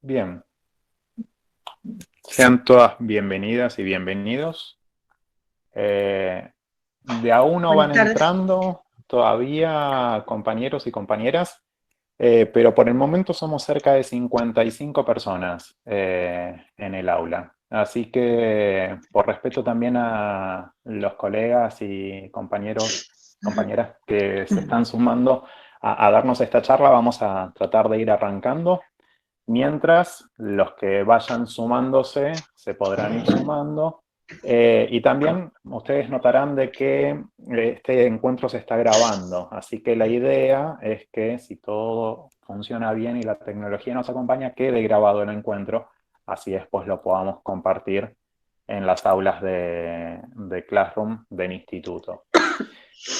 Bien, sean todas bienvenidas y bienvenidos. De a uno Buenas van tardes. entrando todavía compañeros y compañeras, pero por el momento somos cerca de 55 personas en el aula. Así que por respeto también a los colegas y compañeros, compañeras que se están sumando a darnos esta charla, vamos a tratar de ir arrancando. Mientras los que vayan sumándose se podrán ir sumando. Y también ustedes notarán de que este encuentro se está grabando, así que la idea es que si todo funciona bien y la tecnología nos acompaña, quede grabado el encuentro, así después lo podamos compartir en las aulas de Classroom del instituto.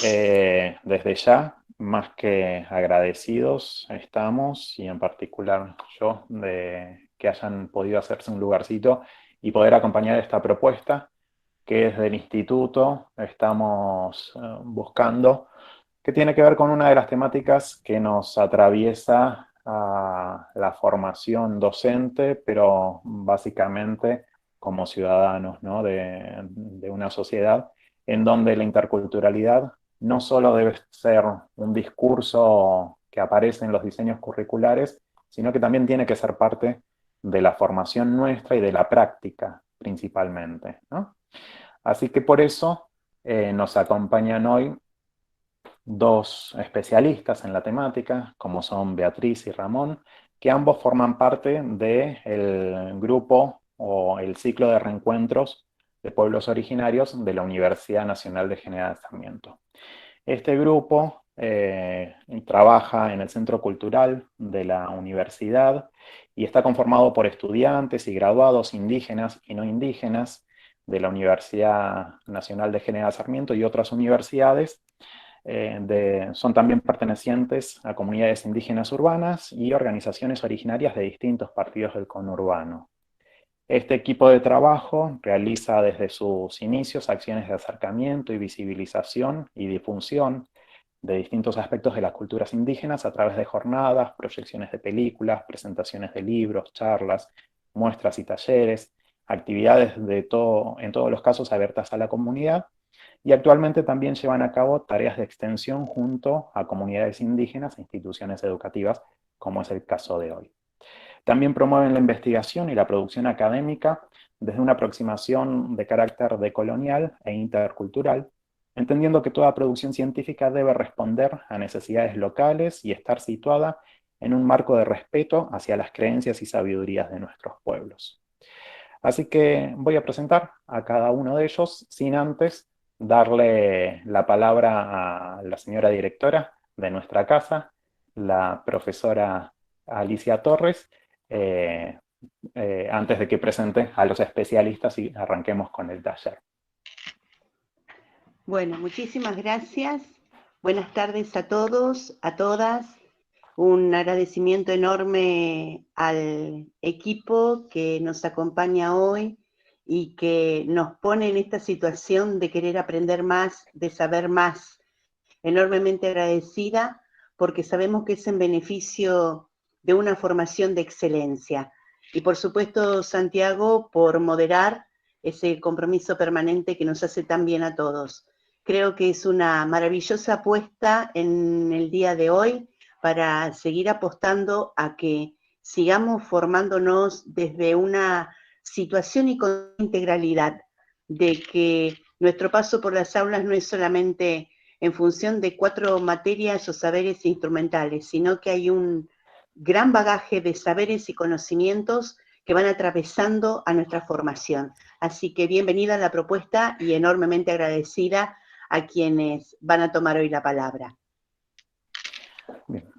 Desde ya, más que agradecidos estamos, y en particular yo, de que hayan podido hacerse un lugarcito y poder acompañar esta propuesta que desde el instituto estamos buscando, que tiene que ver con una de las temáticas que nos atraviesa a la formación docente, pero básicamente como ciudadanos, ¿no? de una sociedad en donde la interculturalidad no solo debe ser un discurso que aparece en los diseños curriculares, sino que también tiene que ser parte de la formación nuestra y de la práctica principalmente, ¿no? Así que por eso nos acompañan hoy dos especialistas en la temática, como son Beatriz y Ramón, que ambos forman parte del grupo o el ciclo de reencuentros de pueblos originarios de la Universidad Nacional de General Sarmiento. Este grupo trabaja en el Centro Cultural de la universidad y está conformado por estudiantes y graduados indígenas y no indígenas de la Universidad Nacional de General Sarmiento y otras universidades. Son también pertenecientes a comunidades indígenas urbanas y organizaciones originarias de distintos partidos del conurbano. Este equipo de trabajo realiza desde sus inicios acciones de acercamiento y visibilización y difusión de distintos aspectos de las culturas indígenas a través de jornadas, proyecciones de películas, presentaciones de libros, charlas, muestras y talleres, actividades en todos los casos abiertas a la comunidad, y actualmente también llevan a cabo tareas de extensión junto a comunidades indígenas e instituciones educativas, como es el caso de hoy. También promueven la investigación y la producción académica desde una aproximación de carácter decolonial e intercultural, entendiendo que toda producción científica debe responder a necesidades locales y estar situada en un marco de respeto hacia las creencias y sabidurías de nuestros pueblos. Así que voy a presentar a cada uno de ellos sin antes darle la palabra a la señora directora de nuestra casa, la profesora Alicia Torres, eh, antes de que presente a los especialistas y arranquemos con el taller. Bueno, muchísimas gracias. Buenas tardes a todos, a todas. Un agradecimiento enorme al equipo que nos acompaña hoy y que nos pone en esta situación de querer aprender más, de saber más. Enormemente agradecida porque sabemos que es en beneficio de una formación de excelencia. Y por supuesto, Santiago, por moderar ese compromiso permanente que nos hace tan bien a todos. Creo que es una maravillosa apuesta en el día de hoy para seguir apostando a que sigamos formándonos desde una situación y con integralidad, de que nuestro paso por las aulas no es solamente en función de 4 materias o saberes instrumentales, sino que hay un gran bagaje de saberes y conocimientos que van atravesando a nuestra formación. Así que bienvenida a la propuesta y enormemente agradecida a quienes van a tomar hoy la palabra. Bien.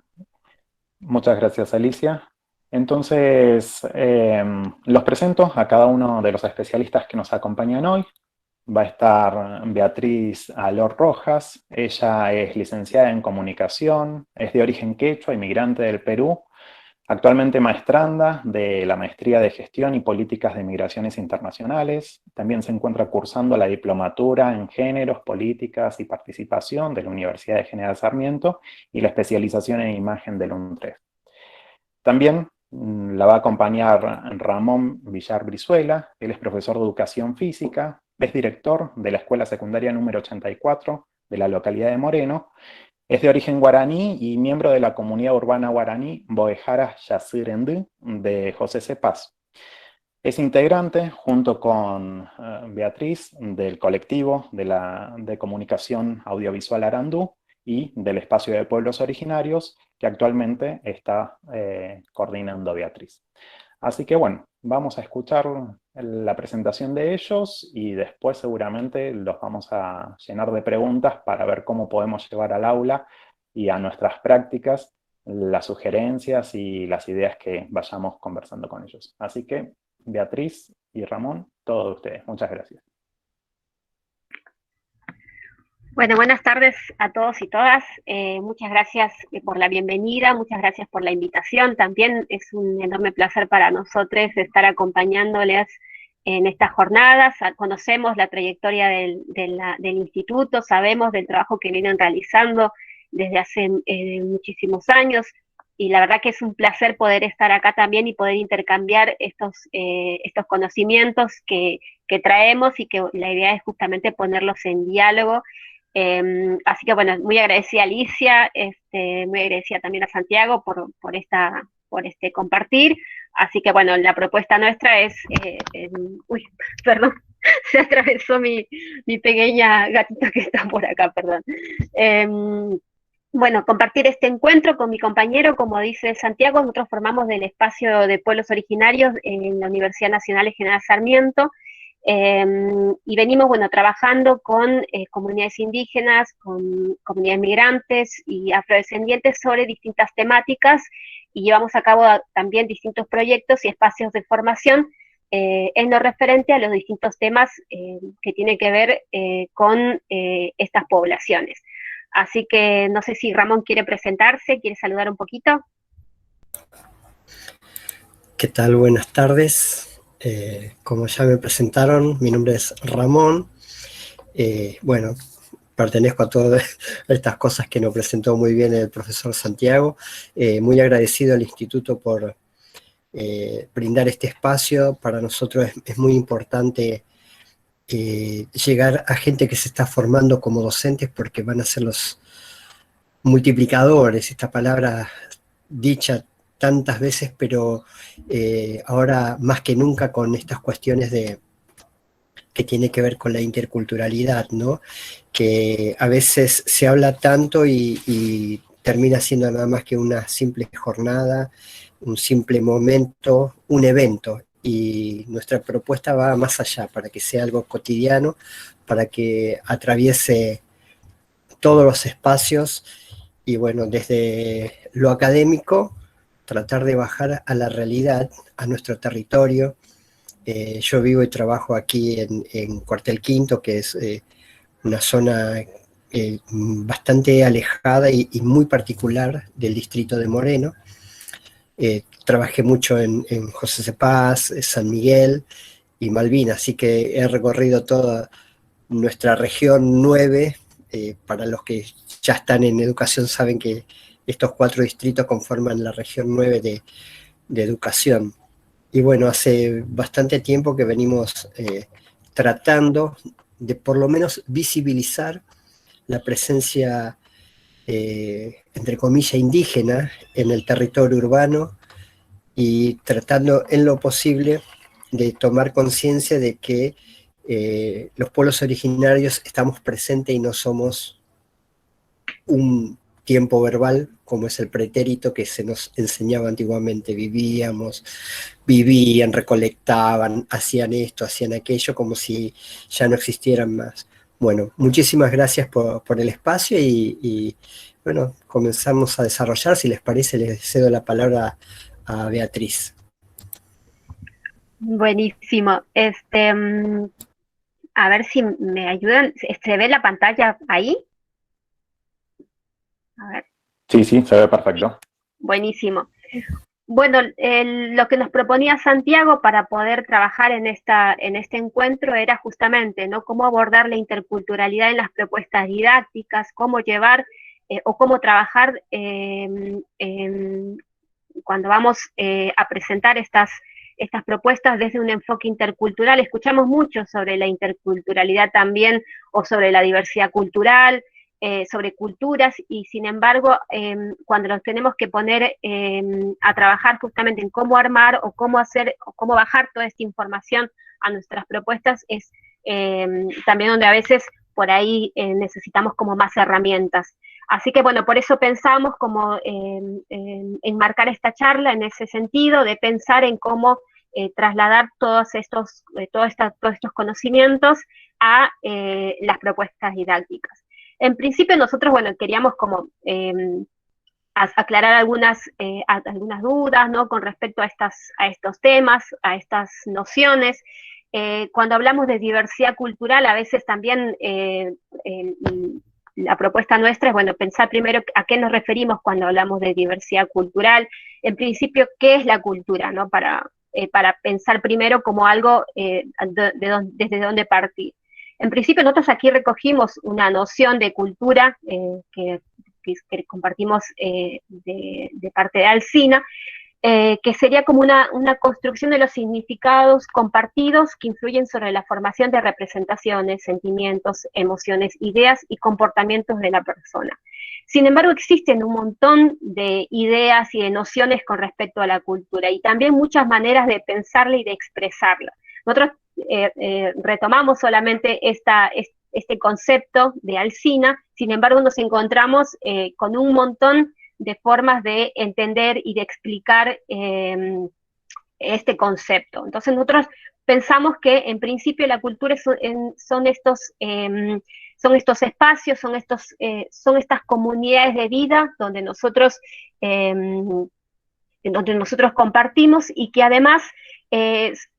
Muchas gracias, Alicia. Entonces, los presento a cada uno de los especialistas que nos acompañan hoy. Va a estar Beatriz Alor Rojas. Ella es licenciada en comunicación, es de origen quechua, inmigrante del Perú, actualmente maestranda de la Maestría de Gestión y Políticas de Migraciones Internacionales. También se encuentra cursando la diplomatura en Géneros, Políticas y Participación de la Universidad de General Sarmiento y la especialización en Imagen del UNTREF. También la va a acompañar Ramón Villar Brizuela. Él es profesor de educación física, es director de la escuela secundaria número 84 de la localidad de Moreno. Es de origen guaraní y miembro de la comunidad urbana guaraní Boejara Yacyretí de José C. Paz. Es integrante, junto con Beatriz, del colectivo de comunicación audiovisual Arandú y del espacio de pueblos originarios que actualmente está coordinando Beatriz. Así que bueno, vamos a escuchar la presentación de ellos y después seguramente los vamos a llenar de preguntas para ver cómo podemos llevar al aula y a nuestras prácticas las sugerencias y las ideas que vayamos conversando con ellos. Así que Beatriz y Ramón, todos ustedes. Muchas gracias. Bueno, buenas tardes a todos y todas. Muchas gracias por la bienvenida, muchas gracias por la invitación. También es un enorme placer para nosotros estar acompañándoles en estas jornadas. Conocemos la trayectoria del instituto, sabemos del trabajo que vienen realizando desde hace muchísimos años, y la verdad que es un placer poder estar acá también y poder intercambiar estos conocimientos que traemos, y que la idea es justamente ponerlos en diálogo. Así que bueno, muy agradecida a Alicia, muy agradecida también a Santiago por este compartir. Así que bueno, la propuesta nuestra es, uy, perdón, se atravesó mi pequeña gatita que está por acá, perdón. Bueno, compartir este encuentro con mi compañero. Como dice Santiago, nosotros formamos del espacio de pueblos originarios en la Universidad Nacional de General Sarmiento, y venimos, bueno, trabajando con comunidades indígenas, con comunidades migrantes y afrodescendientes sobre distintas temáticas, y llevamos a cabo también distintos proyectos y espacios de formación en lo referente a los distintos temas que tienen que ver con estas poblaciones. Así que no sé si Ramón quiere presentarse, quiere saludar un poquito. ¿Qué tal? Buenas tardes. Como ya me presentaron, mi nombre es Ramón. Bueno, pertenezco a todas estas cosas que nos presentó muy bien el profesor Santiago. Muy agradecido al instituto por brindar este espacio. Para nosotros es muy importante llegar a gente que se está formando como docentes, porque van a ser los multiplicadores, esta palabra dicha tantas veces, pero ahora más que nunca con estas cuestiones que tiene que ver con la interculturalidad, ¿no? Que a veces se habla tanto y termina siendo nada más que una simple jornada, un simple momento, un evento. Y nuestra propuesta va más allá, para que sea algo cotidiano, para que atraviese todos los espacios y, bueno, desde lo académico, tratar de bajar a la realidad, a nuestro territorio. Yo vivo y trabajo aquí en Cuartel Quinto, que es una zona bastante alejada y muy particular del distrito de Moreno. Trabajé mucho en José C. Paz, San Miguel y Malvinas, así que he recorrido toda nuestra región 9. Para los que ya están en educación saben que estos 4 distritos conforman la región 9 de educación. Y bueno, hace bastante tiempo que venimos tratando de por lo menos visibilizar la presencia, entre comillas, indígena en el territorio urbano, y tratando en lo posible de tomar conciencia de que los pueblos originarios estamos presentes y no somos un tiempo verbal como es el pretérito que se nos enseñaba antiguamente. Vivían, recolectaban, hacían esto, hacían aquello, como si ya no existieran más. Bueno, muchísimas gracias por el espacio y bueno, comenzamos a desarrollar. Si les parece, les cedo la palabra a Beatriz. Buenísimo. A ver si me ayudan. ¿Se ve la pantalla ahí? A ver. Sí, se ve perfecto. Buenísimo. Bueno, lo que nos proponía Santiago para poder trabajar en este encuentro era justamente, ¿no?, cómo abordar la interculturalidad en las propuestas didácticas, cómo llevar o cómo trabajar cuando vamos a presentar estas propuestas desde un enfoque intercultural, escuchamos mucho sobre la interculturalidad también, o sobre la diversidad cultural, sobre culturas, y sin embargo, cuando nos tenemos que poner a trabajar justamente en cómo armar o cómo hacer, o cómo bajar toda esta información a nuestras propuestas, es también donde a veces por ahí necesitamos como más herramientas. Así que bueno, por eso pensamos como enmarcar esta charla en ese sentido, de pensar en cómo trasladar todos estos conocimientos a las propuestas didácticas. En principio nosotros, bueno, queríamos como aclarar algunas dudas, ¿no?, con respecto a estos temas, a estas nociones. Cuando hablamos de diversidad cultural, a veces también la propuesta nuestra es, bueno, pensar primero a qué nos referimos cuando hablamos de diversidad cultural. En principio, ¿qué es la cultura?, ¿no?, para pensar primero como algo desde dónde partir. En principio, nosotros aquí recogimos una noción de cultura que compartimos de parte de Alsina, que sería como una construcción de los significados compartidos que influyen sobre la formación de representaciones, sentimientos, emociones, ideas y comportamientos de la persona. Sin embargo, existen un montón de ideas y de nociones con respecto a la cultura, y también muchas maneras de pensarla y de expresarla. Nosotros retomamos solamente este concepto de Alsina, sin embargo nos encontramos con un montón de formas de entender y de explicar este concepto. Entonces nosotros pensamos que en principio la cultura son estos espacios, son estas comunidades de vida donde nosotros compartimos, y que además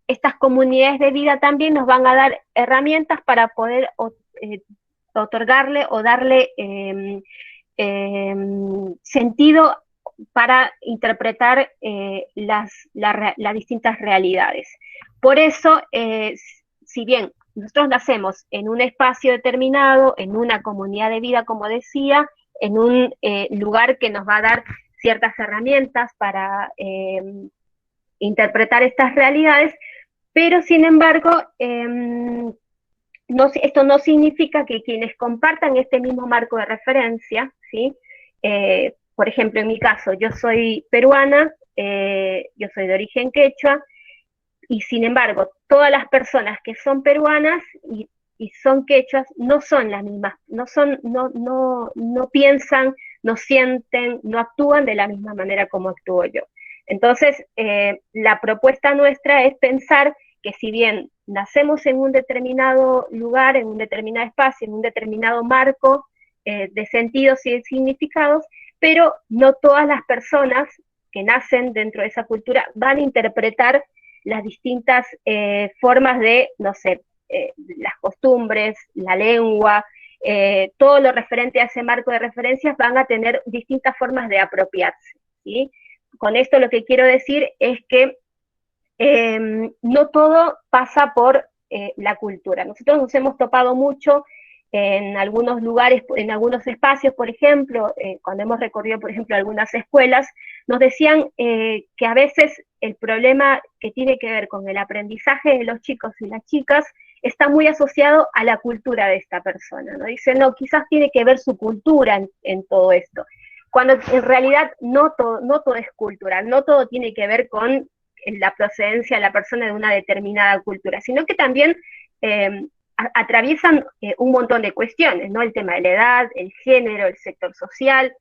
estas comunidades de vida también nos van a dar herramientas para poder otorgarle o darle sentido para interpretar las distintas realidades. Por eso, si bien nosotros nacemos en un espacio determinado, en una comunidad de vida, como decía, en un lugar que nos va a dar ciertas herramientas para interpretar estas realidades, pero sin embargo, esto no significa que quienes compartan este mismo marco de referencia, ¿sí? Por ejemplo, en mi caso, yo soy peruana, yo soy de origen quechua, y sin embargo, todas las personas que son peruanas y son quechuas no son las mismas, no piensan, no sienten, no actúan de la misma manera como actúo yo. Entonces, la propuesta nuestra es pensar que si bien nacemos en un determinado lugar, en un determinado espacio, en un determinado marco de sentidos y de significados, pero no todas las personas que nacen dentro de esa cultura van a interpretar las distintas formas de, no sé, las costumbres, la lengua, todo lo referente a ese marco de referencias van a tener distintas formas de apropiarse, ¿sí? Con esto lo que quiero decir es que no todo pasa por la cultura. Nosotros nos hemos topado mucho en algunos lugares, en algunos espacios, por ejemplo, cuando hemos recorrido, por ejemplo, algunas escuelas, nos decían que a veces el problema que tiene que ver con el aprendizaje de los chicos y las chicas está muy asociado a la cultura de esta persona, ¿no? Dicen, no, quizás tiene que ver su cultura en todo esto, cuando en realidad no todo es cultural, no todo tiene que ver con la procedencia de la persona de una determinada cultura, sino que también atraviesan un montón de cuestiones, ¿no? El tema de la edad, el género, el sector social,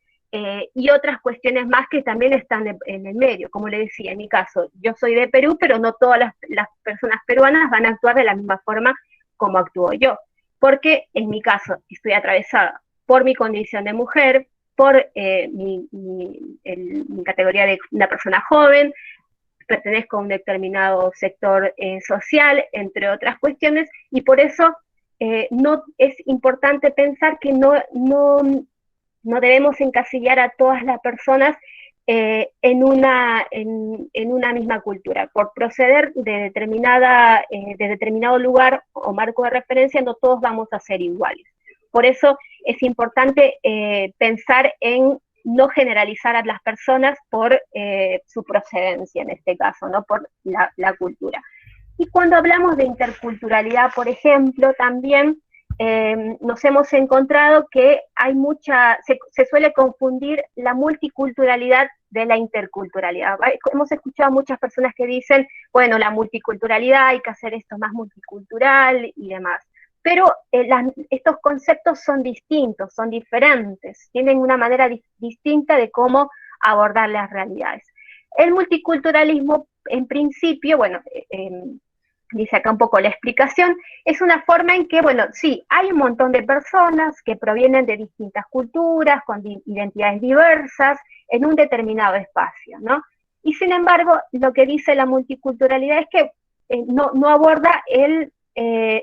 y otras cuestiones más que también están en el medio. Como le decía, en mi caso, yo soy de Perú, pero no todas las personas peruanas van a actuar de la misma forma como actúo yo, porque en mi caso estoy atravesada por mi condición de mujer, por mi categoría de una persona joven, pertenezco a un determinado sector social, entre otras cuestiones, y por eso no es importante pensar que no debemos encasillar a todas las personas en una misma cultura. Por proceder de determinado lugar o marco de referencia, no todos vamos a ser iguales. Por eso es importante pensar en no generalizar a las personas por su procedencia, en este caso, ¿no? Por la cultura. Y cuando hablamos de interculturalidad, por ejemplo, también nos hemos encontrado que hay se suele confundir la multiculturalidad de la interculturalidad. Hemos escuchado muchas personas que dicen, bueno, la multiculturalidad, hay que hacer esto más multicultural y demás. Pero estos conceptos son distintos, son diferentes, tienen una manera distinta de cómo abordar las realidades. El multiculturalismo, en principio, bueno, dice acá un poco la explicación, es una forma en que, bueno, sí, hay un montón de personas que provienen de distintas culturas, con identidades diversas, en un determinado espacio, ¿no? Y sin embargo, lo que dice la multiculturalidad es que no aborda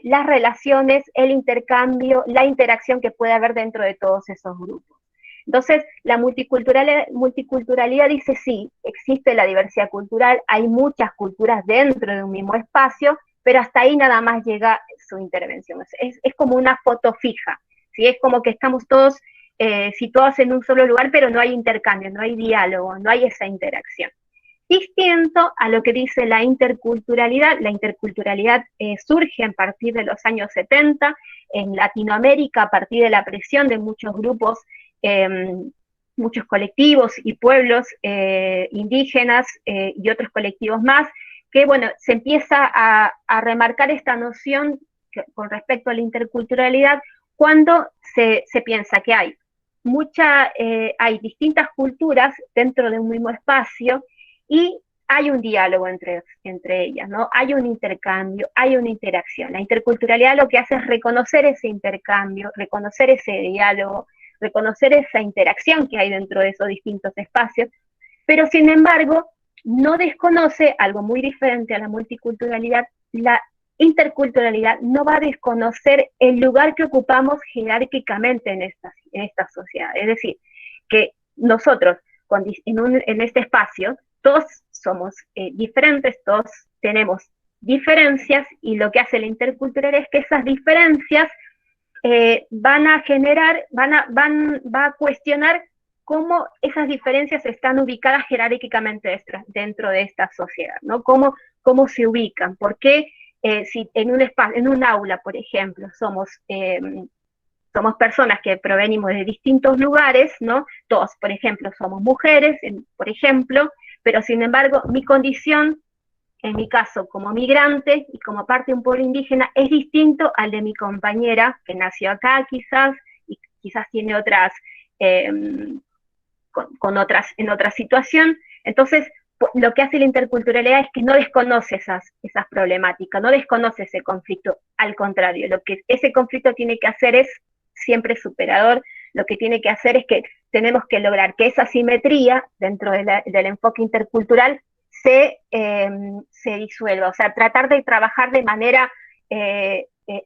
las relaciones, el intercambio, la interacción que puede haber dentro de todos esos grupos. Entonces, la multiculturalidad dice sí, existe la diversidad cultural, hay muchas culturas dentro de un mismo espacio, pero hasta ahí nada más llega su intervención. Es como una foto fija, ¿sí? Es como que estamos todos situados en un solo lugar, pero no hay intercambio, no hay diálogo, no hay esa interacción. Distinto a lo que dice la interculturalidad surge a partir de los años 70 en Latinoamérica a partir de la presión de muchos grupos, muchos colectivos y pueblos indígenas y otros colectivos más, que bueno, se empieza a remarcar esta noción con respecto a la interculturalidad cuando se piensa que hay distintas culturas dentro de un mismo espacio y hay un diálogo entre ellas, ¿no? Hay un intercambio, hay una interacción. La interculturalidad lo que hace es reconocer ese intercambio, reconocer ese diálogo, reconocer esa interacción que hay dentro de esos distintos espacios, pero sin embargo no desconoce algo muy diferente a la multiculturalidad. La interculturalidad no va a desconocer el lugar que ocupamos jerárquicamente en esta sociedad. Es decir, que nosotros en este espacio todos somos diferentes, todos tenemos diferencias y lo que hace la interculturalidad es que esas diferencias va a cuestionar cómo esas diferencias están ubicadas jerárquicamente dentro de esta sociedad, ¿no? Cómo se ubican, por qué si en un aula, por ejemplo, somos personas que provenimos de distintos lugares, ¿no? Todos, por ejemplo, somos mujeres, por ejemplo, pero sin embargo, mi condición, en mi caso, como migrante y como parte de un pueblo indígena, es distinto al de mi compañera que nació acá quizás, y quizás tiene otras, en otra situación. Entonces, lo que hace la interculturalidad es que no desconoce esas problemáticas, no desconoce ese conflicto, al contrario, lo que ese conflicto tiene que hacer es siempre superador, lo que tiene que hacer es que tenemos que lograr que esa simetría dentro del enfoque intercultural se disuelva, o sea, tratar de trabajar de manera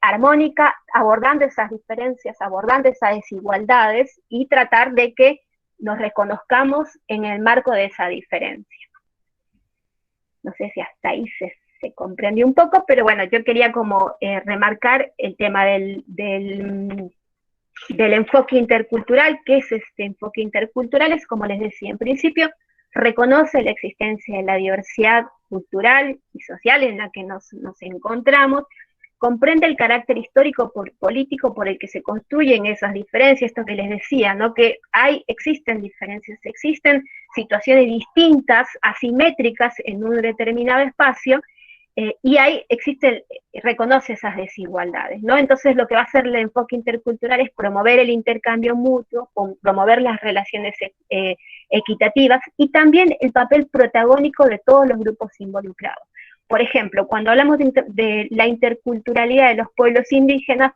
armónica, abordando esas diferencias, abordando esas desigualdades y tratar de que nos reconozcamos en el marco de esa diferencia. No sé si hasta ahí se comprendió un poco, pero bueno, yo quería como remarcar el tema del enfoque intercultural. ¿Qué es este enfoque intercultural? Es, como les decía en principio, reconoce la existencia de la diversidad cultural y social en la que nos encontramos, comprende el carácter histórico político por el que se construyen esas diferencias, esto que les decía, ¿no? Que existen diferencias, existen situaciones distintas, asimétricas en un determinado espacio, y reconoce esas desigualdades, ¿no? Entonces lo que va a hacer el enfoque intercultural es promover el intercambio mutuo, promover las relaciones equitativas y también el papel protagónico de todos los grupos involucrados. Por ejemplo, cuando hablamos de la interculturalidad de los pueblos indígenas,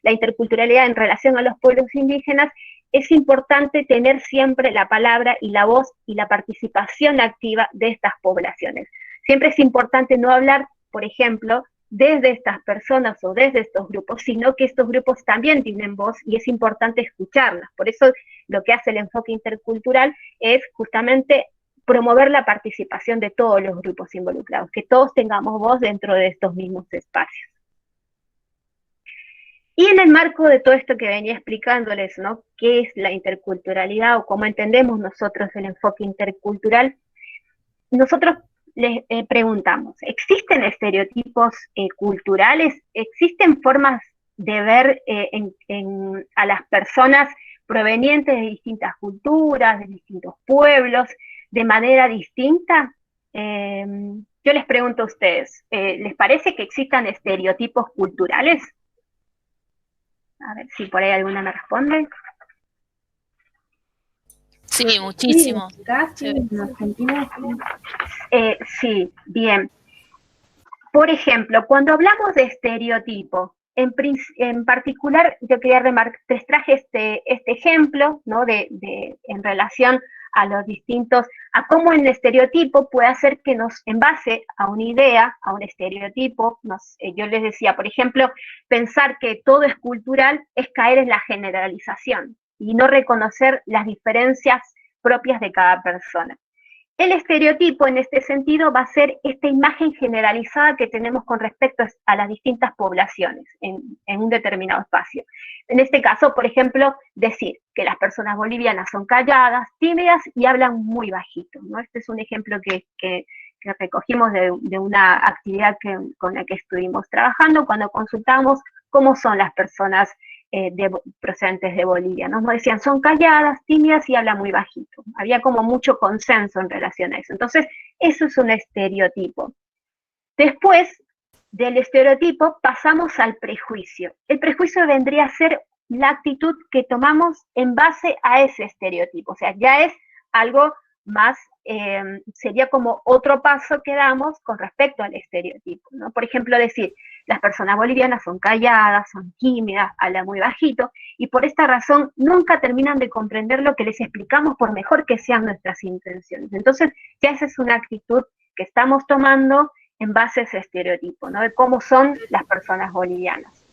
la interculturalidad en relación a los pueblos indígenas, es importante tener siempre la palabra y la voz y la participación activa de estas poblaciones. Siempre es importante no hablar, por ejemplo, desde estas personas o desde estos grupos, sino que estos grupos también tienen voz y es importante escucharlas. Por eso lo que hace el enfoque intercultural es justamente promover la participación de todos los grupos involucrados, que todos tengamos voz dentro de estos mismos espacios. Y en el marco de todo esto que venía explicándoles, ¿no? ¿Qué es la interculturalidad o cómo entendemos nosotros el enfoque intercultural? Nosotros les preguntamos, ¿existen estereotipos culturales? ¿Existen formas de ver a las personas provenientes de distintas culturas, de distintos pueblos, de manera distinta? Yo les pregunto a ustedes, ¿les parece que existan estereotipos culturales? A ver si por ahí alguna me responde. Sí, muchísimo. Sí, casi en Argentina. Sí, bien. Por ejemplo, cuando hablamos de estereotipo, en particular yo quería remarcar, les traje este ejemplo, ¿no? En relación a los distintos, a cómo el estereotipo puede hacer que en base a una idea, a un estereotipo, yo les decía, por ejemplo, pensar que todo es cultural es caer en la generalización y no reconocer las diferencias propias de cada persona. El estereotipo en este sentido va a ser esta imagen generalizada que tenemos con respecto a las distintas poblaciones en un determinado espacio. En este caso, por ejemplo, decir que las personas bolivianas son calladas, tímidas y hablan muy bajito, ¿no? Este es un ejemplo que recogimos de una actividad con la que estuvimos trabajando cuando consultamos cómo son las personas procedentes de Bolivia, ¿no? Nos decían, son calladas, tímidas y hablan muy bajito. Había como mucho consenso en relación a eso. Entonces, eso es un estereotipo. Después del estereotipo pasamos al prejuicio. El prejuicio vendría a ser la actitud que tomamos en base a ese estereotipo. O sea, ya es algo más, sería como otro paso que damos con respecto al estereotipo, ¿no? Por ejemplo, decir, las personas bolivianas son calladas, son tímidas, hablan muy bajito, y por esta razón nunca terminan de comprender lo que les explicamos por mejor que sean nuestras intenciones. Entonces, ya esa es una actitud que estamos tomando en base a ese estereotipo, ¿no? De cómo son las personas bolivianas.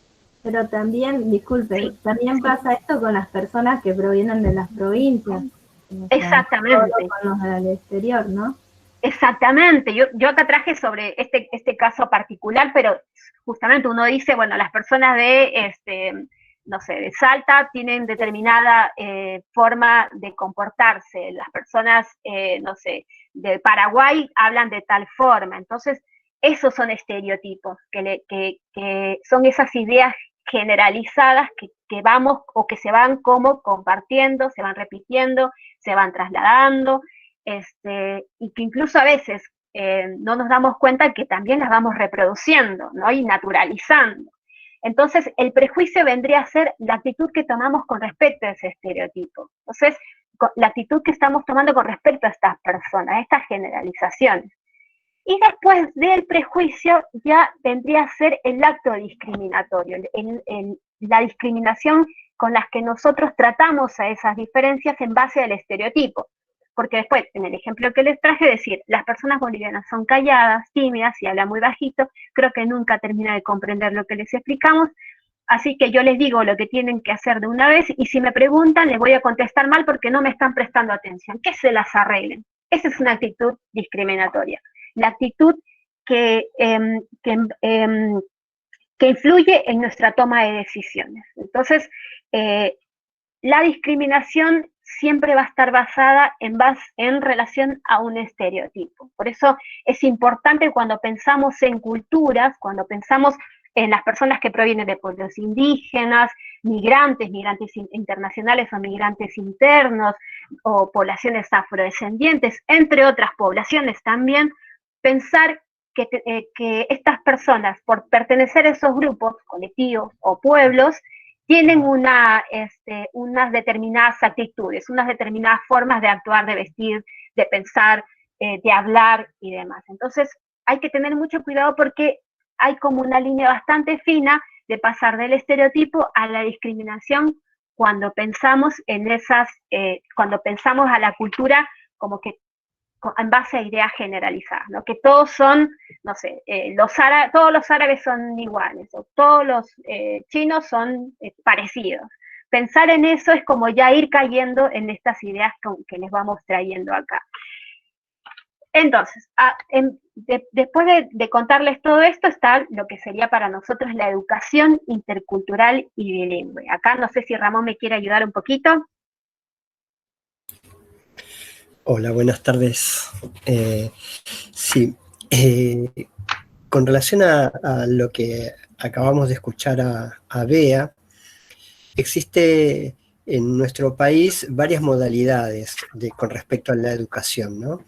Pero también, disculpe, Sí, también sí. pasa esto con las personas que provienen de las provincias. O sea, Exactamente. solo con los del exterior, ¿no? Exactamente, yo acá traje sobre este caso particular, pero justamente uno dice, bueno, las personas no sé, de Salta tienen determinada forma de comportarse, las personas, no sé, de Paraguay hablan de tal forma, entonces esos son estereotipos, que son esas ideas generalizadas que vamos o que se van como compartiendo, se van repitiendo, se van trasladando, y que incluso a veces no nos damos cuenta que también las vamos reproduciendo, ¿no? Y naturalizando. Entonces, el prejuicio vendría a ser la actitud que tomamos con respecto a ese estereotipo. Entonces, la actitud que estamos tomando con respecto a estas personas, a estas generalizaciones. Y después del prejuicio ya vendría a ser el acto discriminatorio, la discriminación con las que nosotros tratamos a esas diferencias en base al estereotipo. Porque después, en el ejemplo que les traje, decir, las personas bolivianas son calladas, tímidas y hablan muy bajito, creo que nunca termina de comprender lo que les explicamos, así que yo les digo lo que tienen que hacer de una vez y si me preguntan les voy a contestar mal porque no me están prestando atención, que se las arreglen. Esa es una actitud discriminatoria. La actitud que influye en nuestra toma de decisiones. Entonces, la discriminación siempre va a estar basada en relación a un estereotipo. Por eso es importante cuando pensamos en culturas, cuando pensamos en las personas que provienen de pueblos indígenas, migrantes internacionales o migrantes internos, o poblaciones afrodescendientes, entre otras poblaciones también, pensar que estas personas, por pertenecer a esos grupos, colectivos o pueblos, tienen unas determinadas actitudes, unas determinadas formas de actuar, de vestir, de pensar, de hablar y demás. Entonces, hay que tener mucho cuidado porque hay como una línea bastante fina de pasar del estereotipo a la discriminación cuando pensamos cuando pensamos a la cultura como que en base a ideas generalizadas, ¿no? Que todos son, no sé, todos los árabes son iguales, o todos los chinos son parecidos. Pensar en eso es como ya ir cayendo en estas ideas que les vamos trayendo acá. Entonces, después de contarles todo esto, está lo que sería para nosotros la educación intercultural y bilingüe. Acá no sé si Ramón me quiere ayudar un poquito. Hola, buenas tardes. Sí, con relación a lo que acabamos de escuchar a Bea, existe en nuestro país varias modalidades con respecto a la educación, ¿no?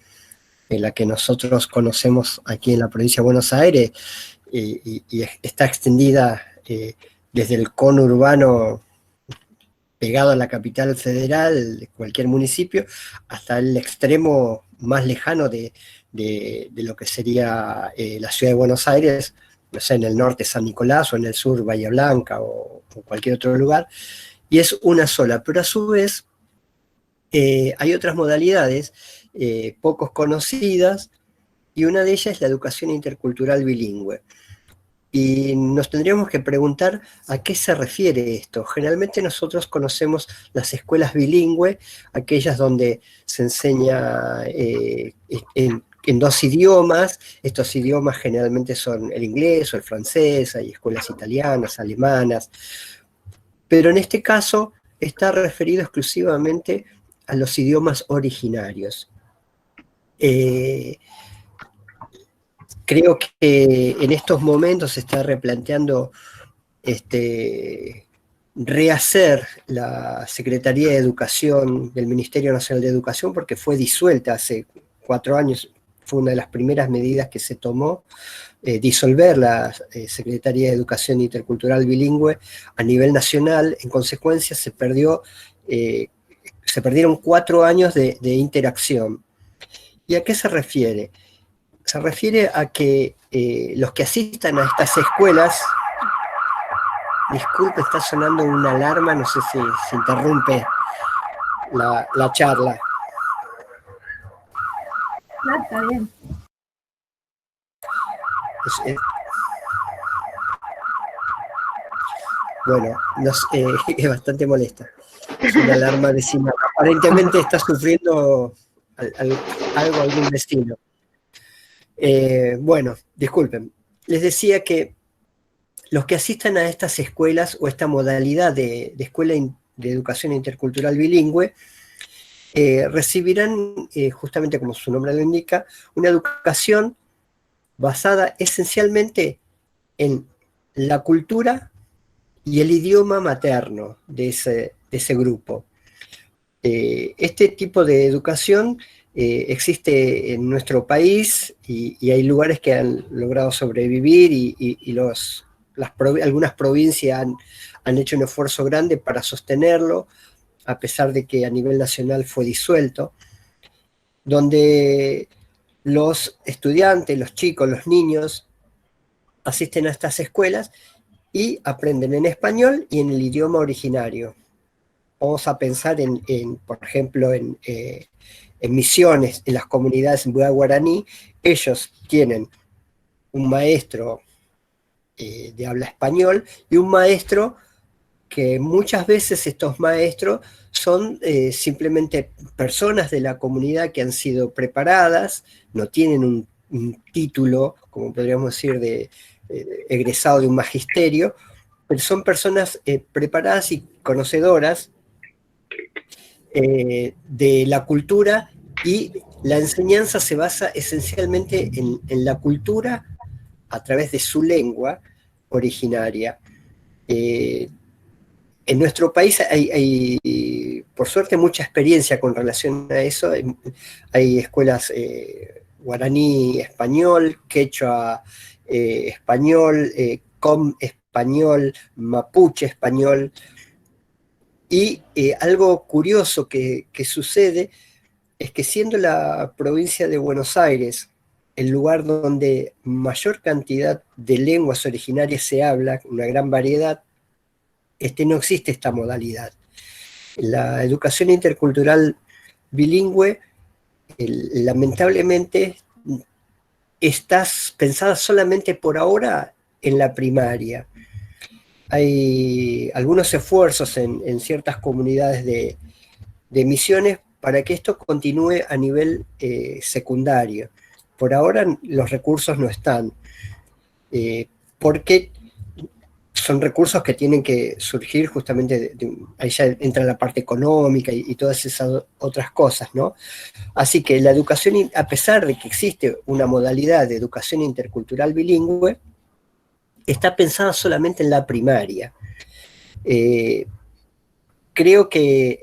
En la que nosotros conocemos aquí en la provincia de Buenos Aires y está extendida desde el cono urbano pegado a la capital federal, de cualquier municipio, hasta el extremo más lejano de lo que sería la ciudad de Buenos Aires, no sé, en el norte San Nicolás o en el sur Bahía Blanca o cualquier otro lugar, y es una sola, pero a su vez hay otras modalidades pocos conocidas, y una de ellas es la educación intercultural bilingüe. Y nos tendríamos que preguntar a qué se refiere esto. Generalmente nosotros conocemos las escuelas bilingües, aquellas donde se enseña en dos idiomas. Estos idiomas generalmente son el inglés o el francés, hay escuelas italianas, alemanas, pero en este caso está referido exclusivamente a los idiomas originarios. Creo que en estos momentos se está replanteando rehacer la Secretaría de Educación del Ministerio Nacional de Educación, porque fue disuelta hace 4 años, fue una de las primeras medidas que se tomó, disolver la Secretaría de Educación Intercultural Bilingüe a nivel nacional. En consecuencia se perdieron 4 años de interacción. ¿Y a qué se refiere? Se refiere a que los que asistan a estas escuelas, disculpe, está sonando una alarma, no sé si se interrumpe la charla. No, está bien. Bueno, es bastante molesta. Es una alarma vecinal. Aparentemente está sufriendo algo algún vecino. Bueno, disculpen. Les decía que los que asistan a estas escuelas o esta modalidad de escuela de educación intercultural bilingüe recibirán, justamente como su nombre lo indica, una educación basada esencialmente en la cultura y el idioma materno de ese grupo. Este tipo de educación existe en nuestro país y hay lugares que han logrado sobrevivir y algunas provincias han hecho un esfuerzo grande para sostenerlo, a pesar de que a nivel nacional fue disuelto, donde los estudiantes, los chicos, los niños asisten a estas escuelas y aprenden en español y en el idioma originario. Vamos a pensar por ejemplo, en Misiones, en las comunidades en guaraní. Ellos tienen un maestro de habla español y un maestro que muchas veces estos maestros son simplemente personas de la comunidad que han sido preparadas, no tienen un título, como podríamos decir, de egresado de un magisterio, pero son personas preparadas y conocedoras de la cultura, y la enseñanza se basa esencialmente en la cultura a través de su lengua originaria. En nuestro país hay, por suerte, mucha experiencia con relación a eso. Hay escuelas guaraní español, quechua español, com español, mapuche español. Y algo curioso que sucede es que, siendo la provincia de Buenos Aires el lugar donde mayor cantidad de lenguas originarias se habla, una gran variedad, no existe esta modalidad. La educación intercultural bilingüe, lamentablemente, está pensada solamente por ahora en la primaria. Hay algunos esfuerzos en ciertas comunidades de Misiones para que esto continúe a nivel secundario. Por ahora los recursos no están, porque son recursos que tienen que surgir justamente, ahí ya entra la parte económica y todas esas otras cosas, ¿no? Así que la educación, a pesar de que existe una modalidad de educación intercultural bilingüe, está pensada solamente en la primaria. Creo que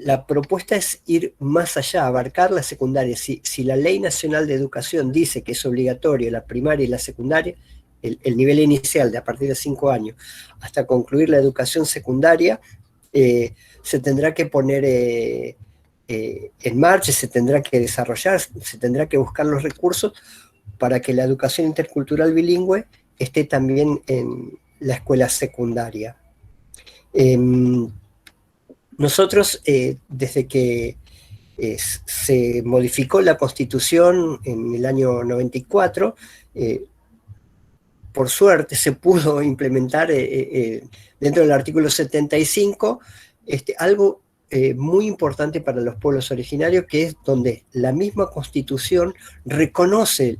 la propuesta es ir más allá, abarcar la secundaria. Si la Ley Nacional de Educación dice que es obligatorio la primaria y la secundaria, el nivel inicial de a partir de 5 años hasta concluir la educación secundaria, se tendrá que poner en marcha, se tendrá que desarrollar, se tendrá que buscar los recursos para que la educación intercultural bilingüe esté también en la escuela secundaria. Nosotros, desde que se modificó la Constitución en el año 94, por suerte se pudo implementar dentro del artículo 75 algo muy importante para los pueblos originarios, que es donde la misma Constitución reconoce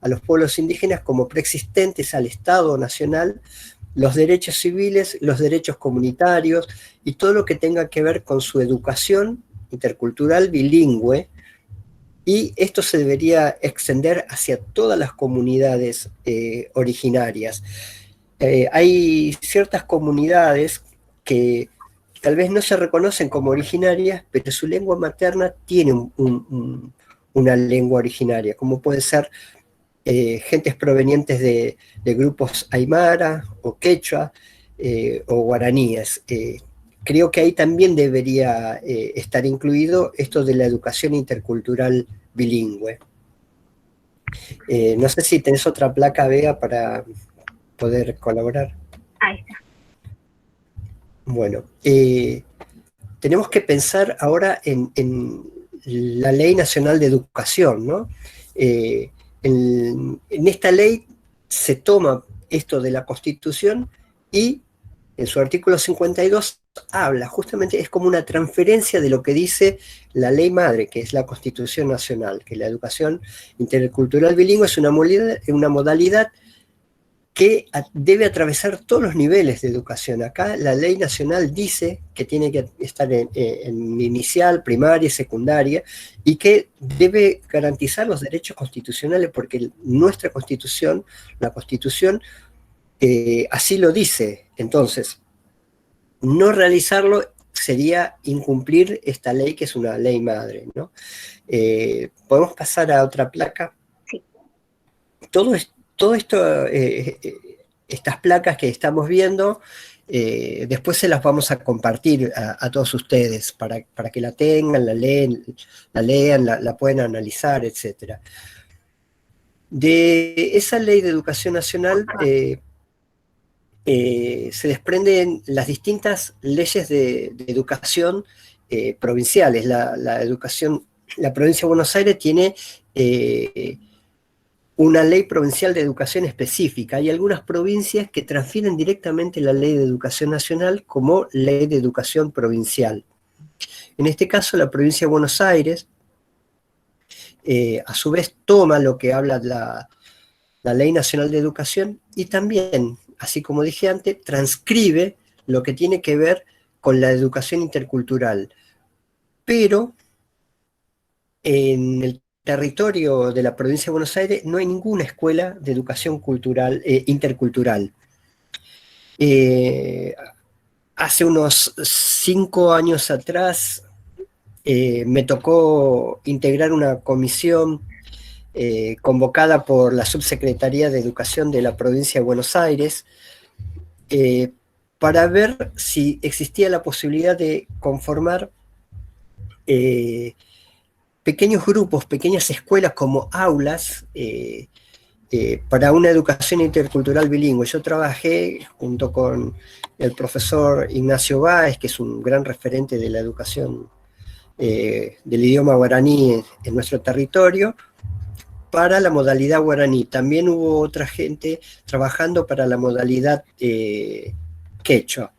a los pueblos indígenas como preexistentes al Estado nacional, los derechos civiles, los derechos comunitarios y todo lo que tenga que ver con su educación intercultural bilingüe, y esto se debería extender hacia todas las comunidades originarias. Hay ciertas comunidades que tal vez no se reconocen como originarias, pero su lengua materna tiene una lengua originaria, como puede ser gentes provenientes de grupos aymara o quechua o guaraníes. Creo que ahí también debería estar incluido esto de la educación intercultural bilingüe. No sé si tenés otra placa, Bea, para poder colaborar. Ahí está. Bueno, tenemos que pensar ahora en la Ley Nacional de Educación, ¿no? En esta ley se toma esto de la Constitución y en su artículo 52 habla, justamente es como una transferencia de lo que dice la ley madre, que es la Constitución Nacional, que la educación intercultural bilingüe es una modalidad que debe atravesar todos los niveles de educación. Acá la ley nacional dice que tiene que estar en inicial, primaria y secundaria, y que debe garantizar los derechos constitucionales, porque nuestra Constitución, la Constitución, así lo dice. Entonces, no realizarlo sería incumplir esta ley, que es una ley madre, ¿no? ¿Podemos pasar a otra placa? Sí. Todo esto, estas placas que estamos viendo, después se las vamos a compartir a todos ustedes para que la tengan, la lean, la pueden analizar, etc. De esa ley de educación nacional se desprenden las distintas leyes de educación provinciales. La provincia de Buenos Aires tiene una ley provincial de educación específica. Hay algunas provincias que transfieren directamente la ley de educación nacional como ley de educación provincial. En este caso, la provincia de Buenos Aires, a su vez, toma lo que habla la Ley Nacional de Educación y también, así como dije antes, transcribe lo que tiene que ver con la educación intercultural. Pero en el territorio de la provincia de Buenos Aires no hay ninguna escuela de educación intercultural. Hace unos 5 años atrás me tocó integrar una comisión convocada por la Subsecretaría de Educación de la provincia de Buenos Aires para ver si existía la posibilidad de conformar pequeños grupos, pequeñas escuelas como aulas para una educación intercultural bilingüe. Yo trabajé junto con el profesor Ignacio Báez, que es un gran referente de la educación del idioma guaraní en nuestro territorio, para la modalidad guaraní. También hubo otra gente trabajando para la modalidad quechua.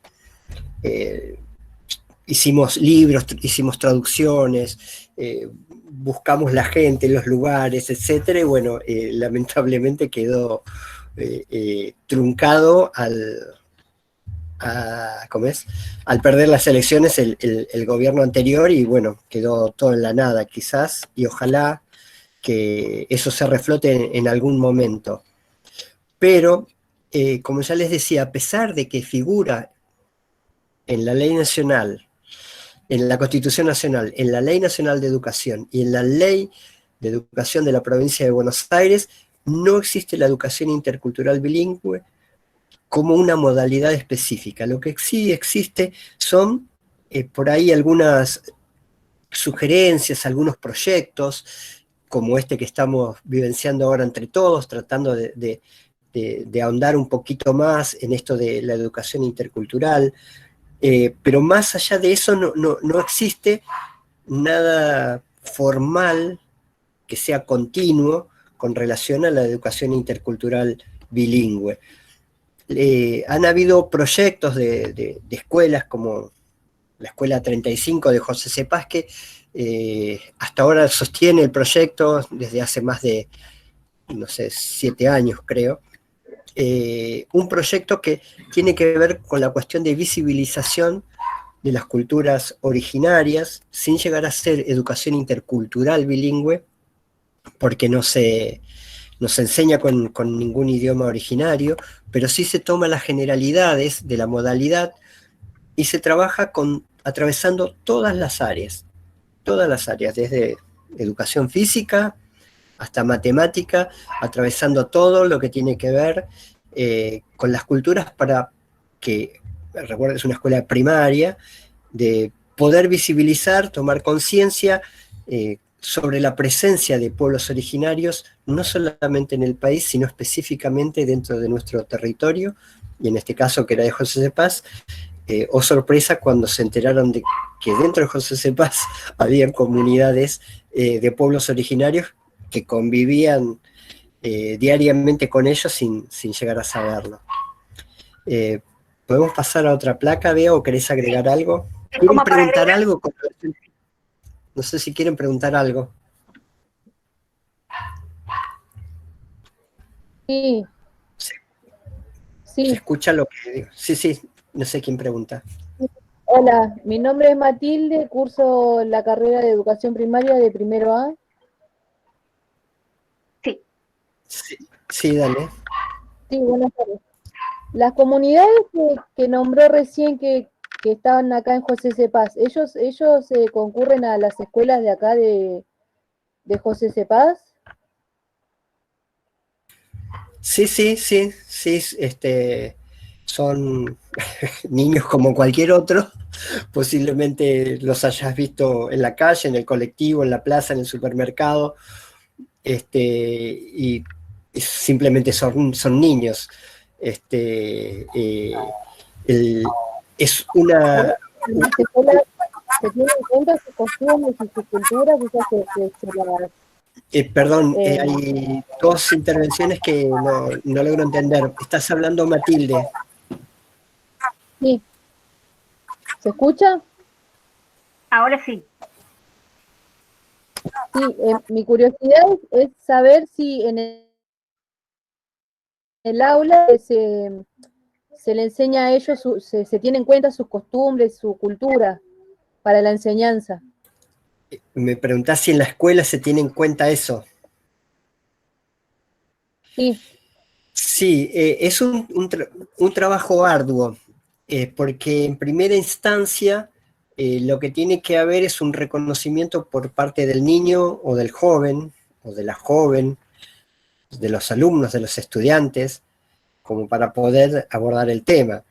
hicimos libros, hicimos traducciones, buscamos la gente, los lugares, etcétera, y bueno, lamentablemente quedó truncado ¿cómo es? Al perder las elecciones el gobierno anterior, y bueno, quedó todo en la nada quizás, y ojalá que eso se reflote en algún momento. Pero, como ya les decía, a pesar de que figura en la ley nacional, en la Constitución Nacional, en la Ley Nacional de Educación y en la Ley de Educación de la Provincia de Buenos Aires, no existe la educación intercultural bilingüe como una modalidad específica. Lo que sí existe son por ahí algunas sugerencias, algunos proyectos, como este que estamos vivenciando ahora entre todos, tratando de ahondar un poquito más en esto de la educación intercultural, pero más allá de eso no existe nada formal que sea continuo con relación a la educación intercultural bilingüe. Han habido proyectos de escuelas como la Escuela 35 de José Cepaz, que hasta ahora sostiene el proyecto desde hace más de, no sé, 7 años creo. Un proyecto que tiene que ver con la cuestión de visibilización de las culturas originarias, sin llegar a ser educación intercultural bilingüe, porque no se enseña con ningún idioma originario, pero sí se toma las generalidades de la modalidad y se trabaja atravesando todas las áreas, desde educación física hasta matemática, atravesando todo lo que tiene que ver con las culturas, para que, recuerden, es una escuela primaria, de poder visibilizar, tomar conciencia sobre la presencia de pueblos originarios, no solamente en el país, sino específicamente dentro de nuestro territorio, y en este caso que era de José Cepaz. Oh sorpresa cuando se enteraron de que dentro de José Cepaz había comunidades de pueblos originarios que convivían diariamente con ellos sin llegar a saberlo. ¿Podemos pasar a otra placa, Bea, o querés agregar algo? ¿Quieren preguntar algo? No sé si quieren preguntar algo. Sí. Sí. Sí. ¿Se escucha lo que digo? Sí, no sé quién pregunta. Hola, mi nombre es Matilde, curso la carrera de educación primaria de primero A. Sí, dale. Sí, buenas tardes. Las comunidades que nombró recién que estaban acá en José Cepaz, ¿ellos concurren a las escuelas de acá de José Cepaz? Sí, son niños como cualquier otro, posiblemente los hayas visto en la calle, en el colectivo, en la plaza, en el supermercado, y simplemente son niños. Es una... ¿En las escuelas se tienen en cuenta sus costumbres y sus culturas? Perdón, hay 2 intervenciones que no logro entender. ¿Estás hablando, Matilde? Sí. ¿Se escucha? Ahora sí. Sí, mi curiosidad es saber si en el aula se le enseña a ellos, se tiene en cuenta sus costumbres, su cultura para la enseñanza. Me preguntás si en la escuela se tiene en cuenta eso. Sí. Sí, es un trabajo arduo, porque en primera instancia lo que tiene que haber es un reconocimiento por parte del niño o del joven, o de la joven, de los alumnos, de los estudiantes, como para poder abordar el tema.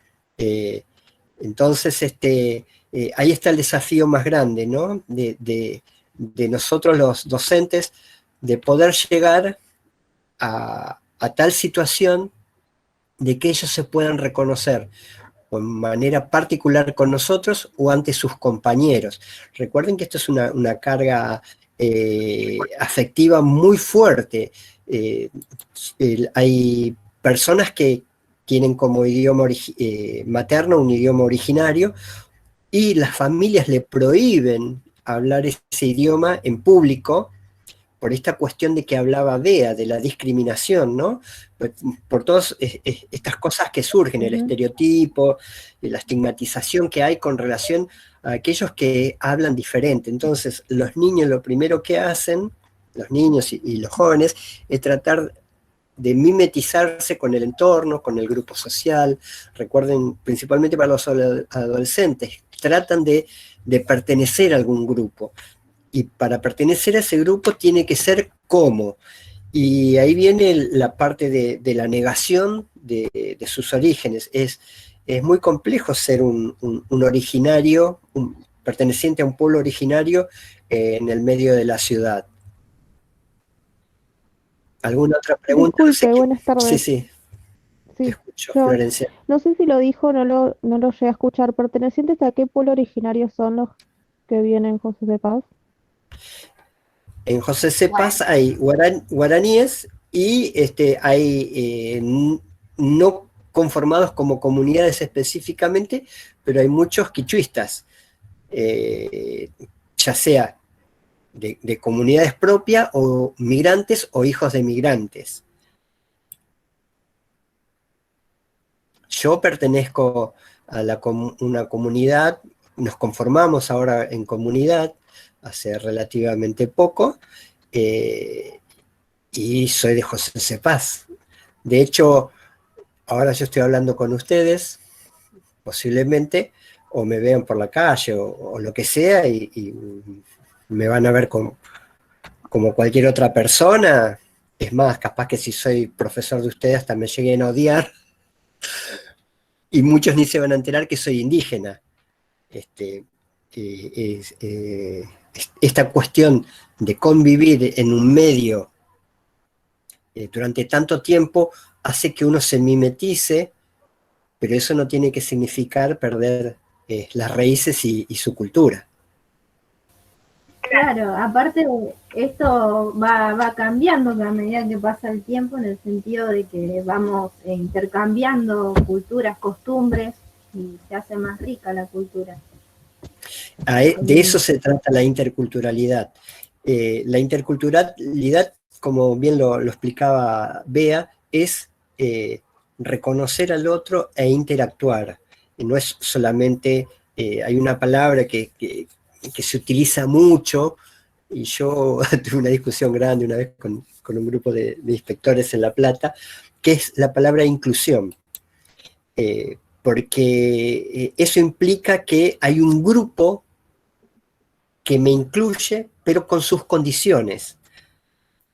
Entonces, ahí está el desafío más grande, ¿no? De nosotros los docentes, de poder llegar a tal situación de que ellos se puedan reconocer de manera particular con nosotros o ante sus compañeros. Recuerden que esto es una carga afectiva muy fuerte. Hay personas que tienen como idioma materno un idioma originario, y las familias le prohíben hablar ese idioma en público, por esta cuestión de que hablaba Bea, de la discriminación, ¿no? Por todas estas cosas que surgen, el estereotipo, la estigmatización que hay con relación a aquellos que hablan diferente. Entonces, los niños lo primero que hacen, los niños y los jóvenes, es tratar de mimetizarse con el entorno, con el grupo social. Recuerden, principalmente para los adolescentes, tratan de pertenecer a algún grupo. Y para pertenecer a ese grupo tiene que ser como. Y ahí viene la parte de la negación de sus orígenes. Es muy complejo ser un originario, perteneciente a un pueblo originario en el medio de la ciudad. ¿Alguna otra pregunta? Disculpe, buenas tardes. Sí, sí, te Sí, escucho, yo Florencia. no sé si lo dijo, no lo llegué a escuchar. ¿Pertenecientes a qué pueblo originario son los que vienen en José de Paz? En José C. Paz hay guaraníes y hay no conformados como comunidades específicamente, pero hay muchos quichuistas, ya sea de comunidades propias o migrantes o hijos de migrantes. Yo pertenezco a una comunidad, nos conformamos ahora en comunidad, hace relativamente poco, y soy de José C. Paz. De hecho, ahora yo estoy hablando con ustedes, posiblemente, o me vean por la calle o lo que sea, y me van a ver como cualquier otra persona. Es más, capaz que si soy profesor de ustedes hasta me lleguen a odiar, y muchos ni se van a enterar que soy indígena. Esta cuestión de convivir en un medio durante tanto tiempo hace que uno se mimetice, pero eso no tiene que significar perder las raíces y su cultura. Claro, aparte esto va cambiando a medida que pasa el tiempo, en el sentido de que vamos intercambiando culturas, costumbres, y se hace más rica la cultura. De eso se trata la interculturalidad. La interculturalidad, como bien lo explicaba Bea, es reconocer al otro e interactuar. No es solamente, hay una palabra que se utiliza mucho, y yo tuve una discusión grande una vez con un grupo de inspectores en La Plata, que es la palabra inclusión. Porque eso implica que hay un grupo que me incluye, pero con sus condiciones.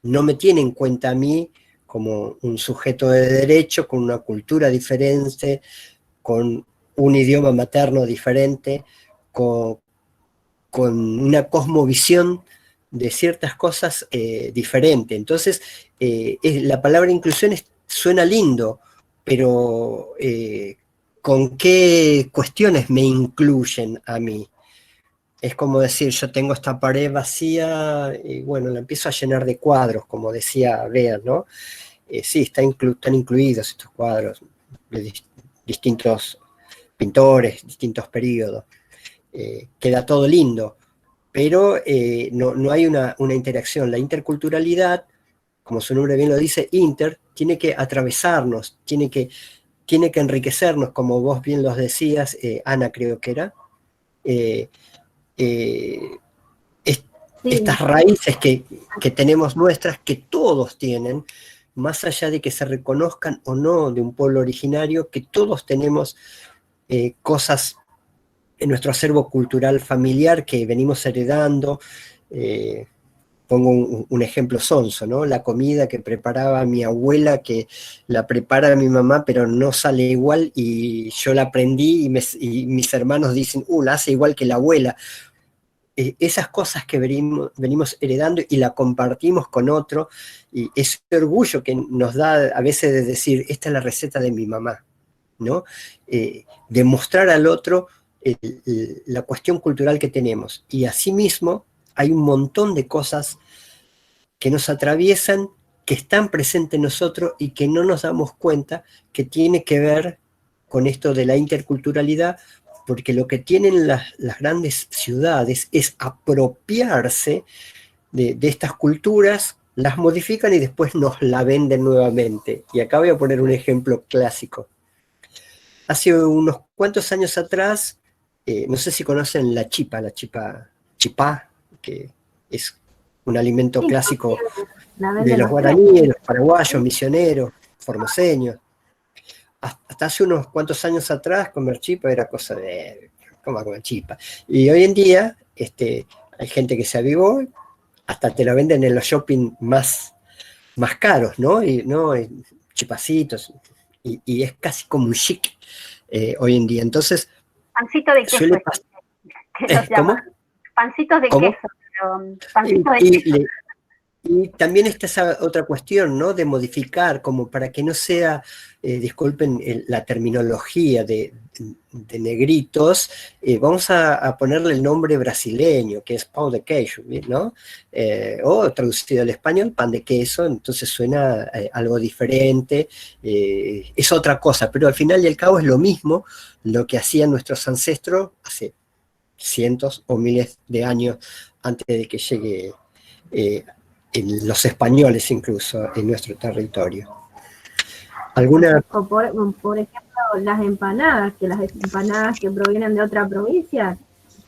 No me tiene en cuenta a mí como un sujeto de derecho, con una cultura diferente, con un idioma materno diferente, con una cosmovisión de ciertas cosas diferente. Entonces, la palabra inclusión suena lindo, pero ¿con qué cuestiones me incluyen a mí? Es como decir, yo tengo esta pared vacía y bueno, la empiezo a llenar de cuadros, como decía Bea, ¿no? Sí, están incluidos estos cuadros de distintos pintores, distintos periodos. Queda todo lindo, pero no hay una interacción. La interculturalidad, como su nombre bien lo dice, tiene que atravesarnos, tiene que enriquecernos, como vos bien los decías, Ana creo que era, estas raíces que tenemos nuestras, que todos tienen, más allá de que se reconozcan o no de un pueblo originario, que todos tenemos cosas en nuestro acervo cultural familiar que venimos heredando. Pongo un ejemplo sonso, ¿no? La comida que preparaba mi abuela, que la prepara mi mamá, pero no sale igual, y yo la aprendí, y mis hermanos dicen, la hace igual que la abuela. Esas cosas que venimos heredando y la compartimos con otro, y ese orgullo que nos da a veces de decir, esta es la receta de mi mamá, ¿no? Demostrar al otro la cuestión cultural que tenemos. Y asimismo, hay un montón de cosas que nos atraviesan, que están presentes en nosotros y que no nos damos cuenta que tiene que ver con esto de la interculturalidad, porque lo que tienen las grandes ciudades es apropiarse de estas culturas, las modifican y después nos la venden nuevamente. Y acá voy a poner un ejemplo clásico. Hace unos cuantos años atrás, no sé si conocen la chipá, que es un alimento Sí, clásico la de venden los los guaraníes, los paraguayos, misioneros, formoseños. Hasta hace unos cuantos años atrás, comer chipa era cosa de, ¿cómo va a comer chipa? Y hoy en día hay gente que se avivó, hasta te lo venden en los shopping más caros, ¿no? Y chipacitos, y es casi como un chic hoy en día. Entonces, Pancito de queso, suele pasar. que los ¿Cómo? llaman. Pancitos de ¿Cómo? queso, pero pancitos de queso. Y también está esa otra cuestión, ¿no? De modificar, como para que no sea, disculpen la terminología de negritos, vamos a ponerle el nombre brasileño, que es pão de queijo, ¿no? O traducido al español, pan de queso, entonces suena algo diferente, es otra cosa, pero al final y al cabo es lo mismo lo que hacían nuestros ancestros hace cientos o miles de años antes de que llegue los españoles incluso en nuestro territorio. ¿Alguna? O por ejemplo, las empanadas que provienen de otra provincia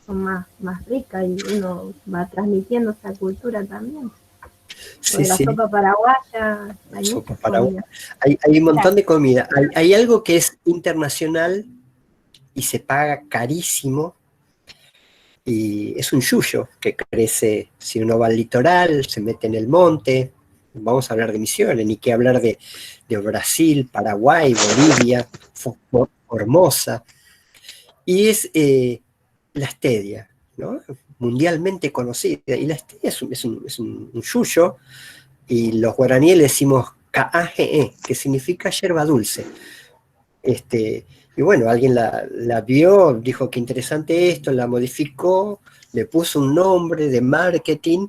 son más ricas y uno va transmitiendo esa cultura también. Sí, la sí. sopa paraguaya, Sopa paraguaya. Hay un montón de comida. Hay algo que es internacional y se paga carísimo, y es un yuyo que crece, si uno va al litoral, se mete en el monte. Vamos a hablar de Misiones, ni que hablar de Brasil, Paraguay, Bolivia, Formosa, y es la stevia, ¿no? Mundialmente conocida, y la stevia es un yuyo, y los guaraníes le decimos ka'age, que significa yerba dulce. Y bueno, alguien la vio, dijo que interesante esto, la modificó, le puso un nombre de marketing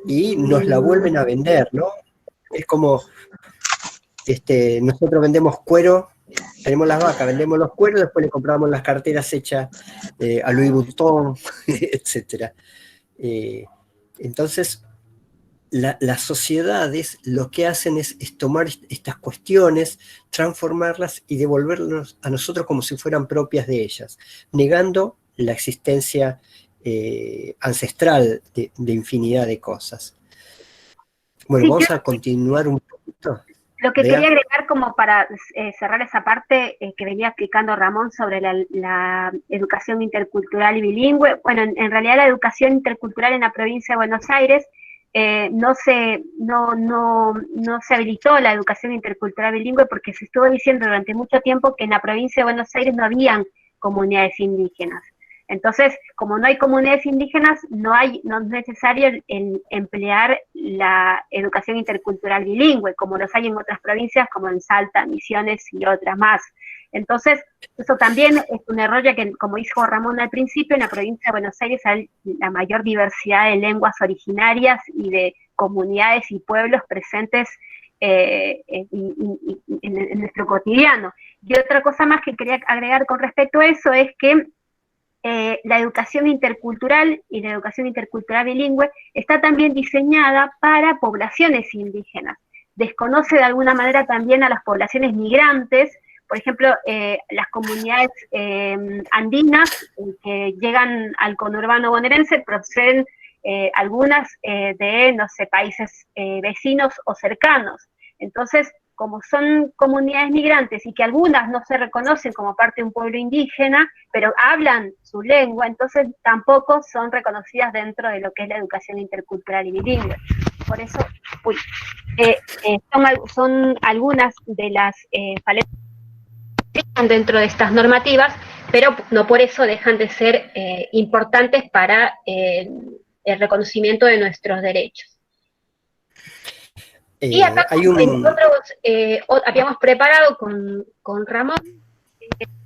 y nos la vuelven a vender, ¿no? Es como, nosotros vendemos cuero, tenemos las vacas, vendemos los cueros, después le compramos las carteras hechas a Louis Vuitton, etc. Entonces, las sociedades lo que hacen es tomar estas cuestiones, transformarlas y devolverlas a nosotros como si fueran propias de ellas, negando la existencia ancestral de infinidad de cosas. Bueno, Sí, vamos a continuar un poquito. lo que Bea. quería agregar como para cerrar esa parte que venía explicando Ramón sobre la educación intercultural y bilingüe. Bueno, en realidad la educación intercultural en la provincia de Buenos Aires no se habilitó la educación intercultural bilingüe porque se estuvo diciendo durante mucho tiempo que en la provincia de Buenos Aires no habían comunidades indígenas. Entonces, como no hay comunidades indígenas, no es necesario el emplear la educación intercultural bilingüe, como los hay en otras provincias, como en Salta, Misiones y otras más. Entonces, eso también es un error, ya que, como dijo Ramón al principio, en la provincia de Buenos Aires hay la mayor diversidad de lenguas originarias y de comunidades y pueblos presentes en nuestro cotidiano. Y otra cosa más que quería agregar con respecto a eso es que la educación intercultural y la educación intercultural bilingüe está también diseñada para poblaciones indígenas. Desconoce de alguna manera también a las poblaciones migrantes, por ejemplo, las comunidades andinas que llegan al conurbano bonaerense proceden algunas de, no sé, países vecinos o cercanos. Entonces, como son comunidades migrantes y que algunas no se reconocen como parte de un pueblo indígena, pero hablan su lengua, entonces tampoco son reconocidas dentro de lo que es la educación intercultural y bilingüe. Por eso, son algunas de las falencias que están dentro de estas normativas, pero no por eso dejan de ser importantes para el reconocimiento de nuestros derechos. Y acá nosotros habíamos preparado con Ramón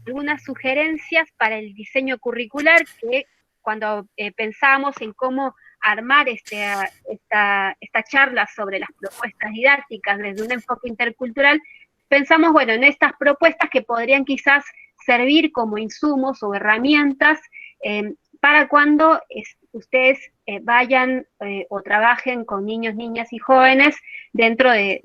algunas sugerencias para el diseño curricular que cuando pensábamos en cómo armar esta charla sobre las propuestas didácticas desde un enfoque intercultural, pensamos, bueno, en estas propuestas que podrían quizás servir como insumos o herramientas para cuando ustedes vayan o trabajen con niños, niñas y jóvenes dentro de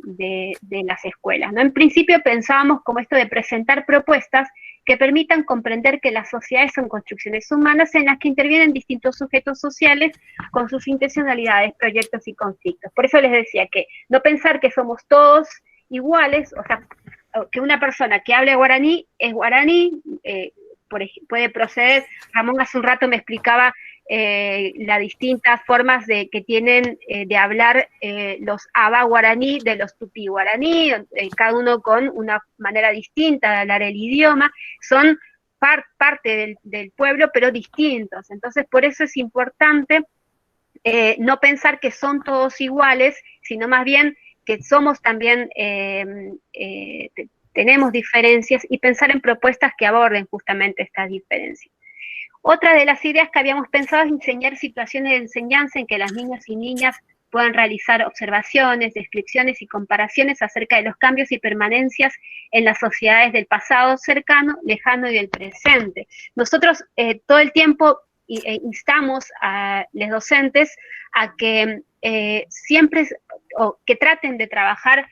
las escuelas, ¿no? En principio pensábamos como esto de presentar propuestas que permitan comprender que las sociedades son construcciones humanas en las que intervienen distintos sujetos sociales con sus intencionalidades, proyectos y conflictos. Por eso les decía que no pensar que somos todos iguales, o sea, que una persona que hable guaraní es guaraní, puede proceder. Ramón hace un rato me explicaba las distintas formas que tienen de hablar los aba guaraní de los tupí guaraní, cada uno con una manera distinta de hablar el idioma, son parte del pueblo, pero distintos. Entonces, por eso es importante no pensar que son todos iguales, sino más bien que somos también, tenemos diferencias, y pensar en propuestas que aborden justamente estas diferencias. Otra de las ideas que habíamos pensado es diseñar situaciones de enseñanza en que las niñas y niñas puedan realizar observaciones, descripciones y comparaciones acerca de los cambios y permanencias en las sociedades del pasado cercano, lejano y del presente. Nosotros todo el tiempo instamos a los docentes a que siempre, o que traten de trabajar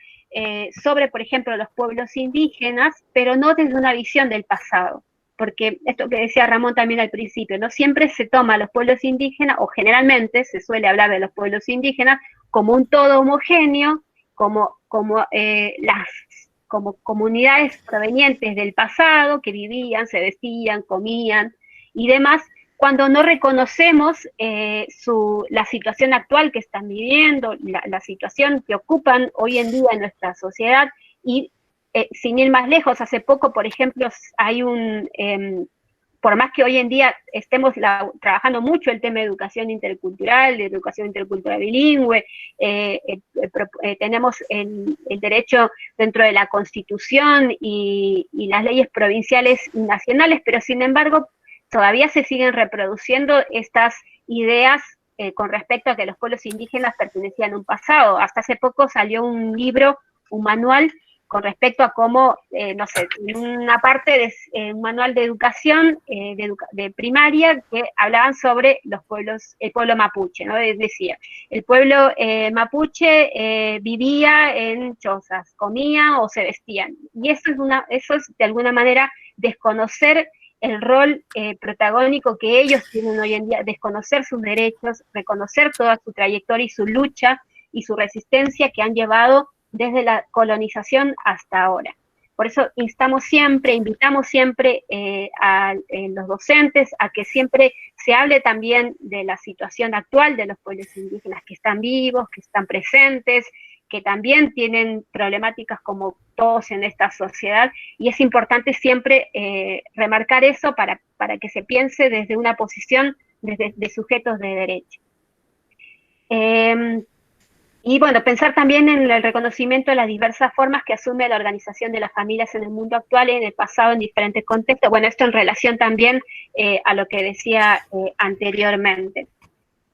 sobre, por ejemplo, los pueblos indígenas, pero no desde una visión del pasado, porque esto que decía Ramón también al principio, no siempre se toma a los pueblos indígenas, o generalmente se suele hablar de los pueblos indígenas como un todo homogéneo, como comunidades provenientes del pasado, que vivían, se vestían, comían y demás, cuando no reconocemos la situación actual que están viviendo, la situación que ocupan hoy en día en nuestra sociedad. Y sin ir más lejos, hace poco, por ejemplo, hay por más que hoy en día estemos trabajando mucho el tema de educación intercultural bilingüe, tenemos el derecho dentro de la Constitución y las leyes provinciales y nacionales, pero sin embargo todavía se siguen reproduciendo estas ideas con respecto a que los pueblos indígenas pertenecían a un pasado. Hasta hace poco salió un libro, un manual, con respecto a cómo, no sé, una parte de un manual de educación de primaria que hablaban sobre los pueblos, el pueblo mapuche, ¿no? Decía, el pueblo mapuche vivía en chozas, comía o se vestían. Y eso es de alguna manera desconocer el rol protagónico que ellos tienen hoy en día, desconocer sus derechos, reconocer toda su trayectoria y su lucha y su resistencia que han llevado desde la colonización hasta ahora. Por eso invitamos siempre a los docentes a que siempre se hable también de la situación actual de los pueblos indígenas que están vivos, que están presentes, que también tienen problemáticas como todos en esta sociedad, y es importante siempre remarcar eso para que se piense desde una posición de sujetos de derecho. Y bueno, pensar también en el reconocimiento de las diversas formas que asume la organización de las familias en el mundo actual y en el pasado en diferentes contextos. Bueno, esto en relación también a lo que decía anteriormente.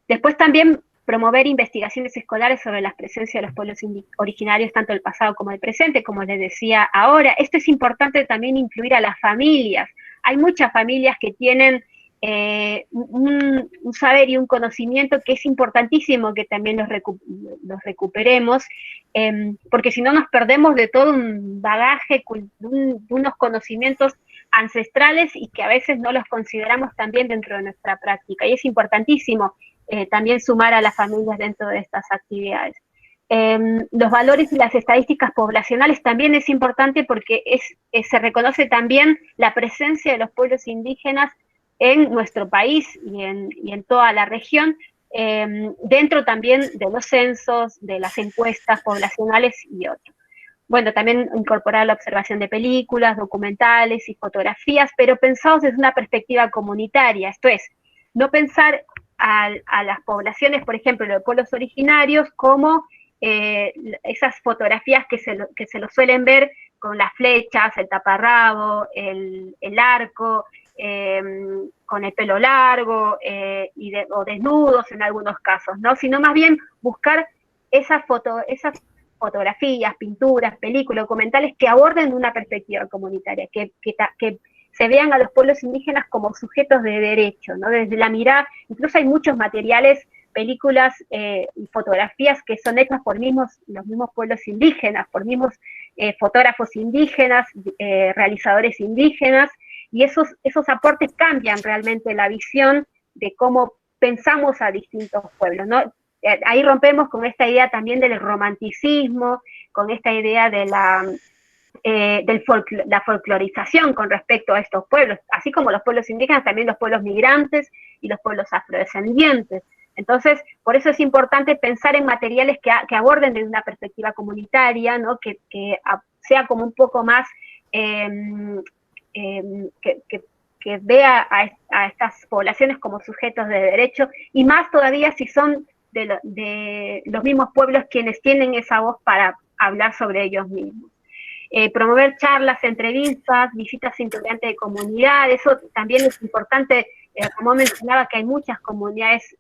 Después también promover investigaciones escolares sobre la presencia de los pueblos originarios, tanto del pasado como del presente, como les decía ahora. Esto es importante también incluir a las familias. Hay muchas familias que tienen un saber y un conocimiento que es importantísimo que también los recuperemos, porque si no nos perdemos de todo un bagaje, de unos conocimientos ancestrales y que a veces no los consideramos también dentro de nuestra práctica. Y es importantísimo también sumar a las familias dentro de estas actividades. Los valores y las estadísticas poblacionales también es importante porque se reconoce también la presencia de los pueblos indígenas en nuestro país y en toda la región, dentro también de los censos, de las encuestas poblacionales y otros. Bueno, también incorporar la observación de películas, documentales y fotografías, pero pensados desde una perspectiva comunitaria, esto es, no pensar a las poblaciones, por ejemplo, de los pueblos originarios, como esas fotografías que se lo suelen ver con las flechas, el taparrabo, el arco, con el pelo largo o desnudos en algunos casos, ¿no? Sino más bien buscar esas fotografías, pinturas, películas, documentales que aborden una perspectiva comunitaria, que se vean a los pueblos indígenas como sujetos de derecho, ¿no? Desde la mirada, incluso hay muchos materiales, películas y fotografías que son hechas por los mismos pueblos indígenas, por mismos fotógrafos indígenas, realizadores indígenas, y esos aportes cambian realmente la visión de cómo pensamos a distintos pueblos, ¿no? Ahí rompemos con esta idea también del romanticismo, con esta idea de la folclorización con respecto a estos pueblos, así como los pueblos indígenas, también los pueblos migrantes y los pueblos afrodescendientes. Entonces, por eso es importante pensar en materiales que aborden desde una perspectiva comunitaria, ¿no? que sea como un poco más, que vea a estas poblaciones como sujetos de derecho, y más todavía si son de los mismos pueblos quienes tienen esa voz para hablar sobre ellos mismos. Promover charlas, entrevistas, visitas a integrantes de comunidad, eso también es importante. Como mencionaba, que hay muchas comunidades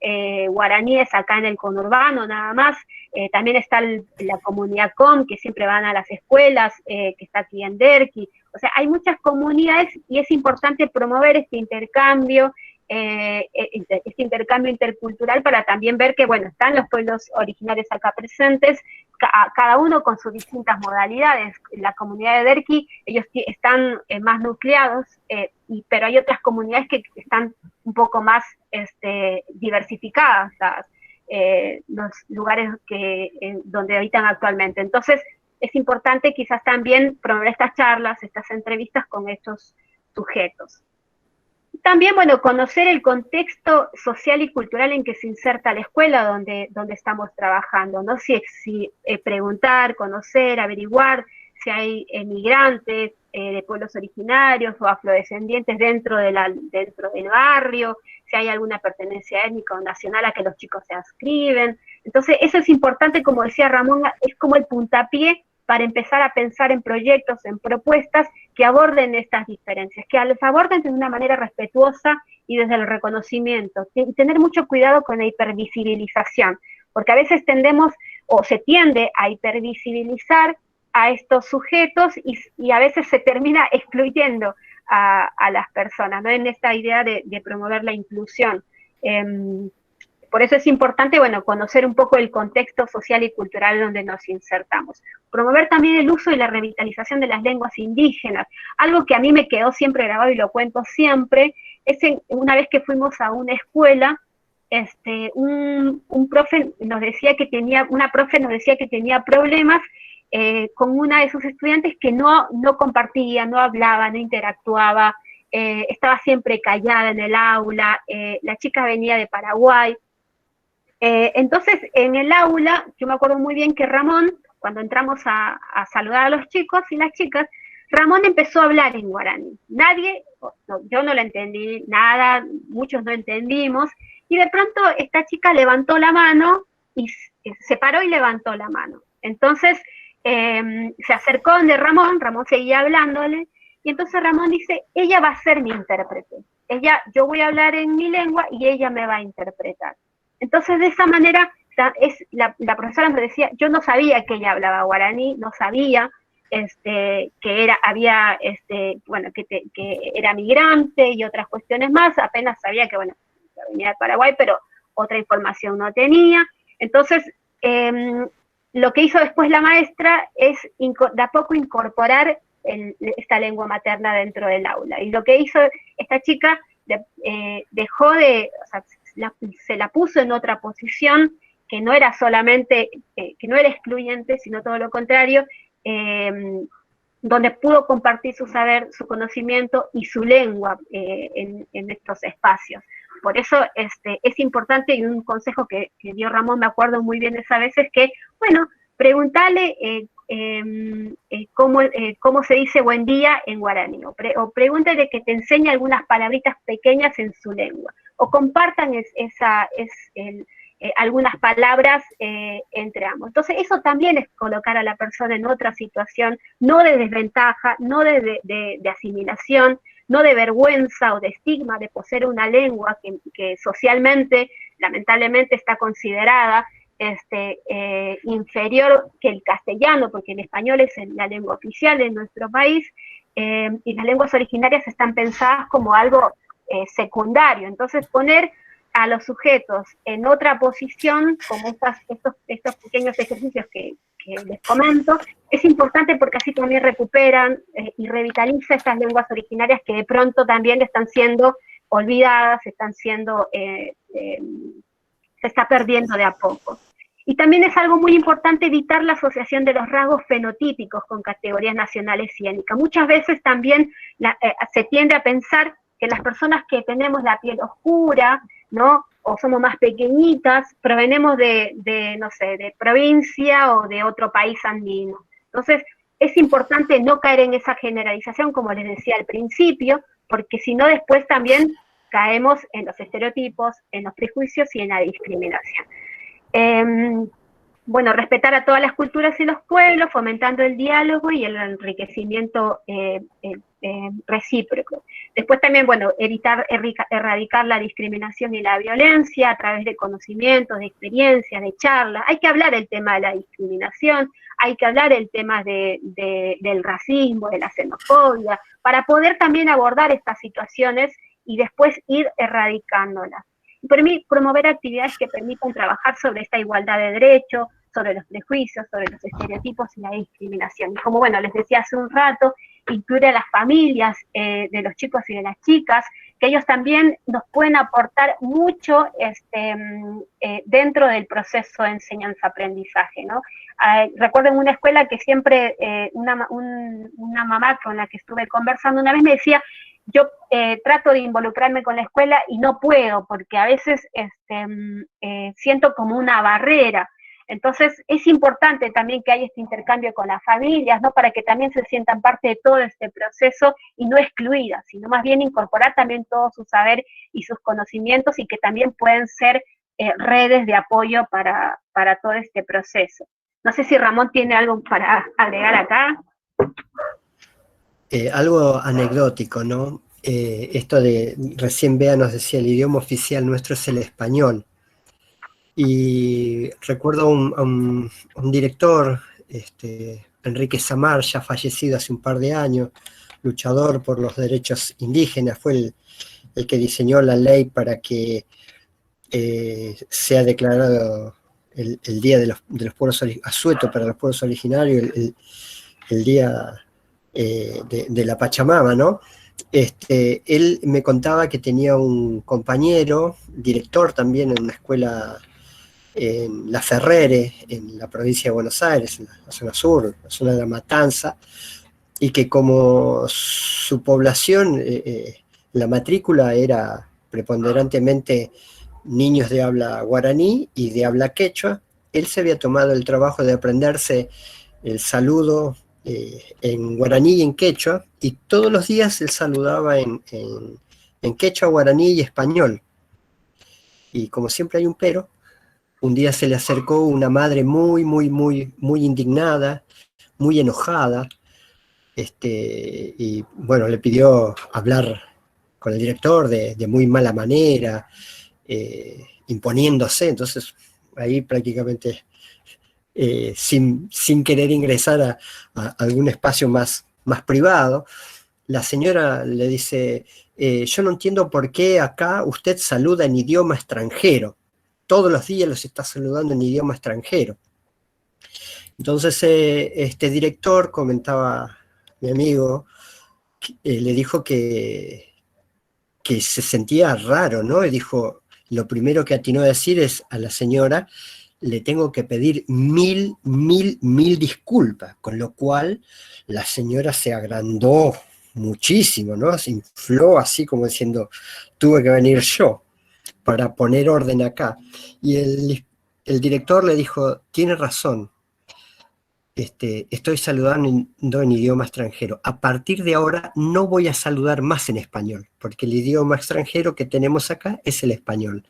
guaraníes acá en el conurbano, nada más. También está la comunidad COM, que siempre van a las escuelas, que está aquí en Derqui. O sea, hay muchas comunidades y es importante promover este intercambio intercultural, para también ver que, bueno, están los pueblos originarios acá presentes, cada uno con sus distintas modalidades. La comunidad de Derqui, ellos están más nucleados, pero hay otras comunidades que están un poco más diversificadas, los lugares donde habitan actualmente. Entonces, es importante quizás también promover estas charlas, estas entrevistas con estos sujetos. También, bueno, conocer el contexto social y cultural en que se inserta la escuela donde estamos trabajando, ¿no? Preguntar, conocer, averiguar si hay emigrantes de pueblos originarios o afrodescendientes dentro del barrio, si hay alguna pertenencia étnica o nacional a que los chicos se adscriben. Entonces, eso es importante, como decía Ramón, es como el puntapié para empezar a pensar en proyectos, en propuestas que aborden estas diferencias, que las aborden de una manera respetuosa y desde el reconocimiento. Tener mucho cuidado con la hipervisibilización, porque a veces tendemos o se tiende a hipervisibilizar a estos sujetos y a veces se termina excluyendo a las personas, ¿no? En esta idea de promover la inclusión. Por eso es importante, bueno, conocer un poco el contexto social y cultural donde nos insertamos. Promover también el uso y la revitalización de las lenguas indígenas. Algo que a mí me quedó siempre grabado y lo cuento siempre, es una vez que fuimos a una escuela, un profe nos decía que tenía problemas con una de sus estudiantes que no compartía, no hablaba, no interactuaba, estaba siempre callada en el aula. La chica venía de Paraguay. Entonces, en el aula, yo me acuerdo muy bien que Ramón, cuando entramos a saludar a los chicos y las chicas, Ramón empezó a hablar en guaraní. Yo no lo entendí nada, muchos no entendimos, y de pronto esta chica levantó la mano, y se paró y levantó la mano. Entonces, se acercó donde Ramón seguía hablándole, y entonces Ramón dice, ella va a ser mi intérprete. Yo voy a hablar en mi lengua y ella me va a interpretar. Entonces, de esa manera, la profesora me decía, yo no sabía que ella hablaba guaraní, no sabía que era migrante y otras cuestiones más, apenas sabía que, bueno, venía de Paraguay, pero otra información no tenía. Entonces, lo que hizo después la maestra es de a poco incorporar esta lengua materna dentro del aula. Y lo que hizo esta chica, dejó de, o sea, se la puso en otra posición que no era solamente, que no era excluyente, sino todo lo contrario, donde pudo compartir su saber, su conocimiento y su lengua en estos espacios. Por eso es importante, y un consejo que dio Ramón, me acuerdo muy bien esa vez, es que, bueno, preguntarle cómo se dice buen día en guaraní, o pregúntale que te enseñe algunas palabritas pequeñas en su lengua, o compartan algunas palabras entre ambos. Entonces, eso también es colocar a la persona en otra situación, no de desventaja, no de asimilación, no de vergüenza o de estigma de poseer una lengua que socialmente, lamentablemente, está considerada inferior que el castellano, porque el español es la lengua oficial de nuestro país, y las lenguas originarias están pensadas como algo secundario. Entonces, poner a los sujetos en otra posición, como estos pequeños ejercicios que les comento, es importante porque así también recuperan y revitaliza estas lenguas originarias que de pronto también están siendo olvidadas, están siendo, se está perdiendo de a poco. Y también es algo muy importante evitar la asociación de los rasgos fenotípicos con categorías nacionales y étnicas. Muchas veces también se tiende a pensar que las personas que tenemos la piel oscura, ¿no? O somos más pequeñitas, provenemos no sé, de provincia o de otro país andino. Entonces, es importante no caer en esa generalización, como les decía al principio, porque si no después también caemos en los estereotipos, en los prejuicios y en la discriminación. Bueno, respetar a todas las culturas y los pueblos, fomentando el diálogo y el enriquecimiento recíproco. Después también, bueno, erradicar la discriminación y la violencia a través de conocimientos, de experiencias, de charlas. Hay que hablar el tema de la discriminación, hay que hablar el tema del racismo, de la xenofobia, para poder también abordar estas situaciones y después ir erradicándolas. Promover actividades que permitan trabajar sobre esta igualdad de derechos, sobre los prejuicios, sobre los estereotipos y la discriminación. Y como, bueno, les decía hace un rato, incluir a las familias de los chicos y de las chicas, que ellos también nos pueden aportar mucho dentro del proceso de enseñanza-aprendizaje, ¿no? Recuerdo en una escuela que siempre, una mamá con la que estuve conversando una vez me decía, yo trato de involucrarme con la escuela y no puedo, porque a veces siento como una barrera. Entonces, es importante también que haya este intercambio con las familias, ¿no? Para que también se sientan parte de todo este proceso y no excluidas, sino más bien incorporar también todo su saber y sus conocimientos y que también pueden ser redes de apoyo para todo este proceso. No sé si Ramón tiene algo para agregar acá. Algo anecdótico, ¿no? Esto de, recién Bea nos decía, el idioma oficial nuestro es el español. Y recuerdo a un director, Enrique Samar, ya fallecido hace un par de años, luchador por los derechos indígenas, fue el que diseñó la ley para que sea declarado el Día de los Pueblos asueto para los pueblos originarios, el Día de la Pachamama, ¿no? Él me contaba que tenía un compañero, director también en una escuela en La Ferrere, en la provincia de Buenos Aires, en la zona sur, la zona de La Matanza, y que como su población, la matrícula era preponderantemente niños de habla guaraní y de habla quechua, él se había tomado el trabajo de aprenderse el saludo en guaraní y en quechua, y todos los días él saludaba en quechua, guaraní y español. Y como siempre hay un pero, un día se le acercó una madre muy indignada, muy enojada, y bueno, le pidió hablar con el director de muy mala manera, imponiéndose. Entonces ahí prácticamente sin querer ingresar a algún espacio más privado, la señora le dice, yo no entiendo por qué acá usted saluda en idioma extranjero, todos los días los está saludando en idioma extranjero. Entonces este director, comentaba mi amigo, le dijo que se sentía raro, ¿no? Y dijo, lo primero que atinó a decir es a la señora, le tengo que pedir mil disculpas, con lo cual la señora se agrandó muchísimo, ¿no? Se infló así como diciendo, tuve que venir yo para poner orden acá. Y el director le dijo, tiene razón, estoy saludando en idioma extranjero. A partir de ahora no voy a saludar más en español, porque el idioma extranjero que tenemos acá es el español,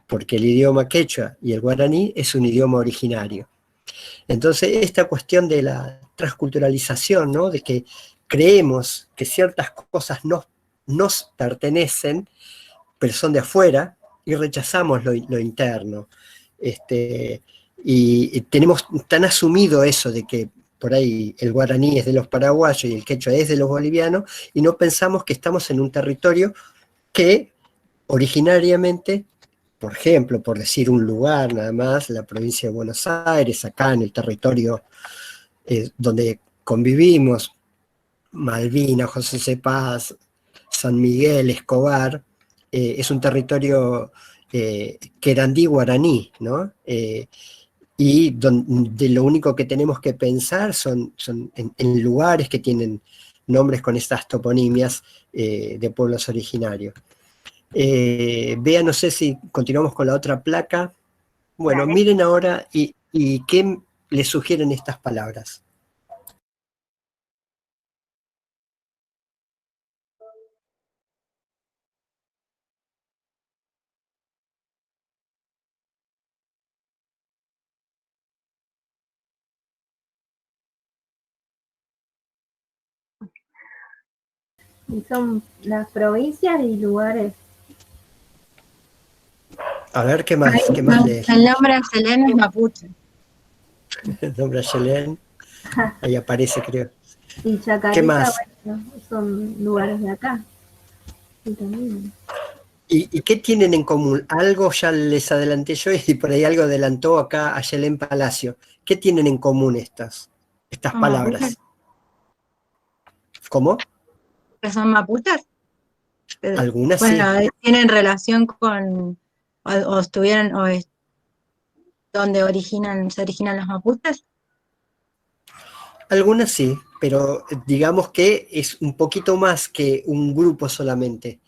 porque el idioma quechua y el guaraní es un idioma originario. Entonces, esta cuestión de la transculturalización, ¿no? De que creemos que ciertas cosas nos pertenecen, pero son de afuera, y rechazamos lo interno. Y tenemos tan asumido eso de que por ahí el guaraní es de los paraguayos y el quechua es de los bolivianos, y no pensamos que estamos en un territorio que originariamente, por ejemplo, por decir un lugar nada más, la provincia de Buenos Aires, acá en el territorio donde convivimos, Malvinas, José C. Paz, San Miguel, Escobar, es un territorio querandí guaraní, ¿no? Y donde lo único que tenemos que pensar son en lugares que tienen nombres con estas toponimias de pueblos originarios. Bea, no sé si continuamos con la otra placa. Bueno, Dale. miren ahora y qué les sugieren estas palabras. Y son las provincias y lugares. A ver, ¿qué más lees? El nombre Axelén es mapuche. El nombre Ayelén, ahí aparece, creo. Y Chacarita, ¿Qué más? bueno, son lugares de acá. Y también. ¿Y qué tienen en común? Algo ya les adelanté yo y por ahí algo adelantó acá Ayelén Palacio. ¿Qué tienen en común estas palabras? Mapuches. ¿Cómo? ¿Que son mapuches? Algunas bueno, sí. ¿tienen relación con, o estuvieron, donde se originan los mapuches? Algunas sí, pero digamos que es un poquito más que un grupo solamente.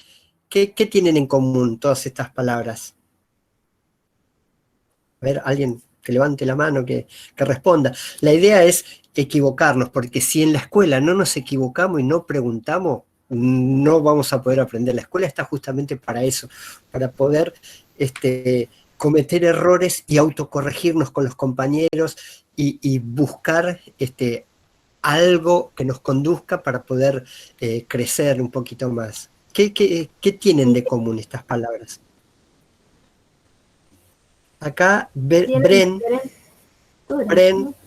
¿Qué tienen en común todas estas palabras? A ver, alguien que levante la mano, que responda. La idea es equivocarnos, porque si en la escuela no nos equivocamos y no preguntamos, no vamos a poder aprender. La escuela está justamente para eso, para poder cometer errores y autocorregirnos con los compañeros y buscar algo que nos conduzca para poder crecer un poquito más. ¿Qué tienen de común estas palabras? Acá Bren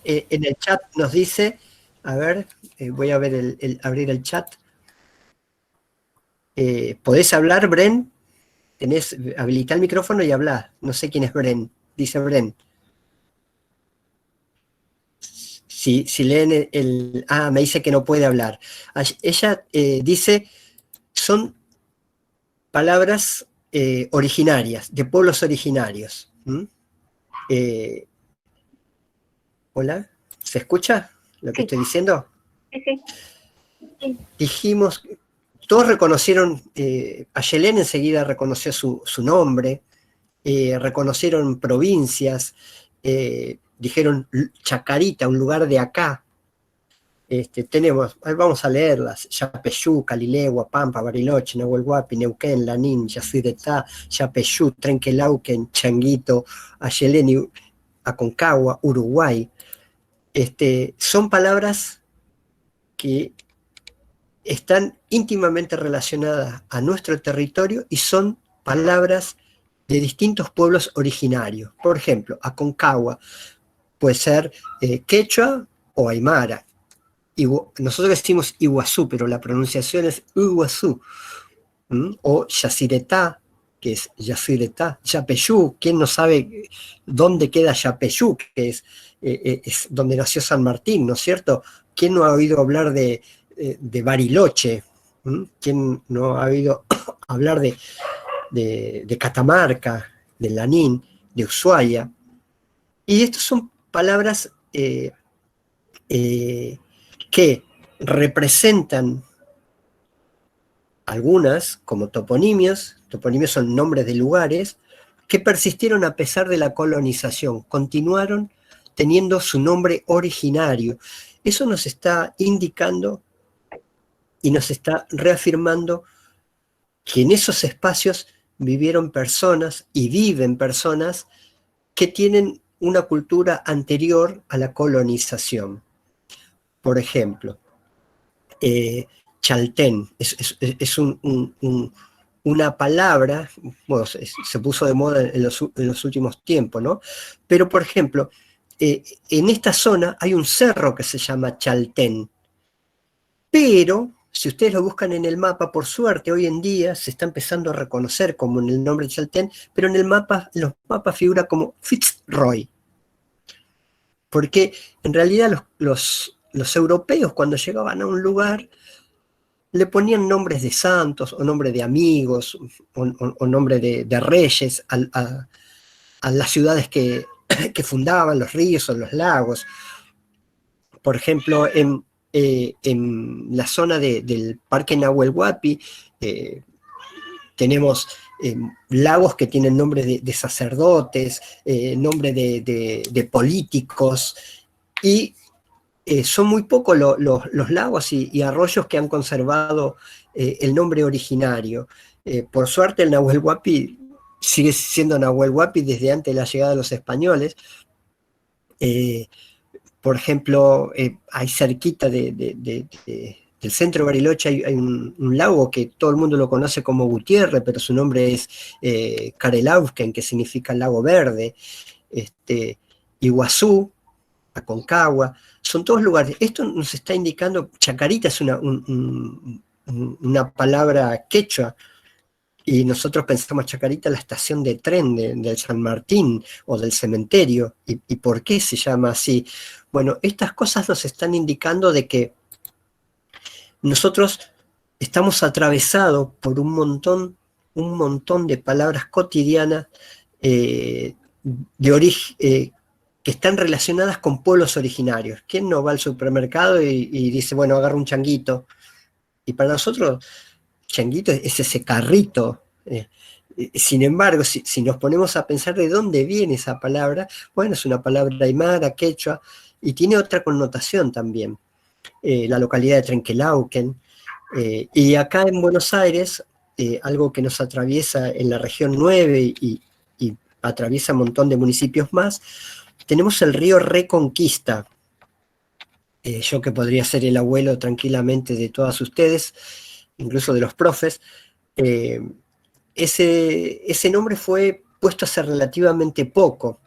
en el chat nos dice, a ver, voy a ver abrir el chat. ¿Podés hablar, Bren? Habilita el micrófono y habla. No sé quién es Bren, dice Bren. Si leen me dice que no puede hablar. Ella dice, son palabras originarias, de pueblos originarios. ¿Hola? ¿Se escucha lo que estoy diciendo? Sí. Dijimos, todos reconocieron, Ayelén enseguida reconoció su nombre, reconocieron provincias, dijeron Chacarita, un lugar de acá. Tenemos, vamos a leerlas: Yapeyú, Calilegua, Pampa, Bariloche, Nahuelhuapi, Neuquén, Lanín, Yacyretá, Yapeyú, Trenquelauquen, Changuito, Ayelén, Aconcagua, Uruguay. Son palabras que están íntimamente relacionadas a nuestro territorio y son palabras de distintos pueblos originarios. Por ejemplo, Aconcagua puede ser quechua o aymara. Nosotros decimos Iguazú, pero la pronunciación es Iguazú. O Yacyretá, que es Yacyretá. Yapeyú, ¿quién no sabe dónde queda Yapeyú? Que es donde nació San Martín, ¿no es cierto? ¿Quién no ha oído hablar de Bariloche? ¿Quién no ha oído hablar de Catamarca, de Lanín, de Ushuaia? Y estas son palabras que representan algunas como toponimios son nombres de lugares, que persistieron a pesar de la colonización, continuaron teniendo su nombre originario. Eso nos está indicando y nos está reafirmando que en esos espacios vivieron personas y viven personas que tienen una cultura anterior a la colonización. Por ejemplo, Chaltén es una palabra, bueno, se puso de moda en los últimos tiempos, ¿no? Pero, por ejemplo, en esta zona hay un cerro que se llama Chaltén, pero si ustedes lo buscan en el mapa, por suerte hoy en día se está empezando a reconocer como en el nombre de Chaltén, pero en los mapas figura como Fitzroy, porque en realidad los europeos cuando llegaban a un lugar le ponían nombres de santos, o nombre de amigos, o nombre de reyes a las ciudades que fundaban, los ríos o los lagos. Por ejemplo, en la zona del Parque Nahuel Huapi tenemos lagos que tienen nombre de sacerdotes, nombre de políticos, y son muy pocos los lagos y arroyos que han conservado el nombre originario. Por suerte el Nahuel Huapi sigue siendo Nahuel Huapi desde antes de la llegada de los españoles. Por ejemplo, hay cerquita del centro de Bariloche hay un lago que todo el mundo lo conoce como Gutiérrez, pero su nombre es Carelauquen, que significa lago verde. Iguazú, Aconcagua, son todos lugares. Esto nos está indicando, Chacarita es una palabra quechua, y nosotros pensamos Chacarita, la estación de tren del San Martín o del cementerio. ¿Y por qué se llama así? Bueno, estas cosas nos están indicando de que nosotros estamos atravesados por un montón de palabras cotidianas de origen, que están relacionadas con pueblos originarios. ¿Quién no va al supermercado y dice, bueno, agarra un changuito? Y para nosotros, changuito es ese carrito. Sin embargo, si nos ponemos a pensar de dónde viene esa palabra, bueno, es una palabra aymara, quechua, y tiene otra connotación también. La localidad de Trenquelauquen, y acá en Buenos Aires, algo que nos atraviesa en la región 9 y atraviesa un montón de municipios más, tenemos el río Reconquista. Yo que podría ser el abuelo tranquilamente de todas ustedes, incluso de los profes, ese nombre fue puesto hace relativamente poco,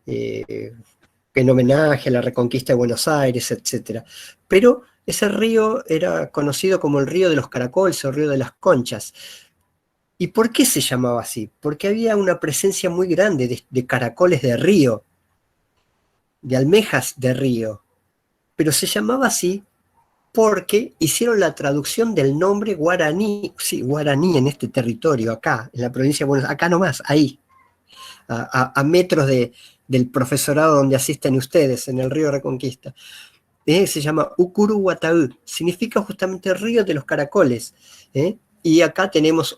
en homenaje a la reconquista de Buenos Aires, etc. Pero ese río era conocido como el río de los caracoles o río de las conchas. ¿Y por qué se llamaba así? Porque había una presencia muy grande de caracoles de río, de almejas de río, pero se llamaba así porque hicieron la traducción del nombre guaraní, sí, guaraní en este territorio, acá, en la provincia de Buenos Aires, acá nomás, ahí, a metros del profesorado donde asisten ustedes, en el río Reconquista. Se llama Ucuruguataú, significa justamente río de los caracoles. Y acá tenemos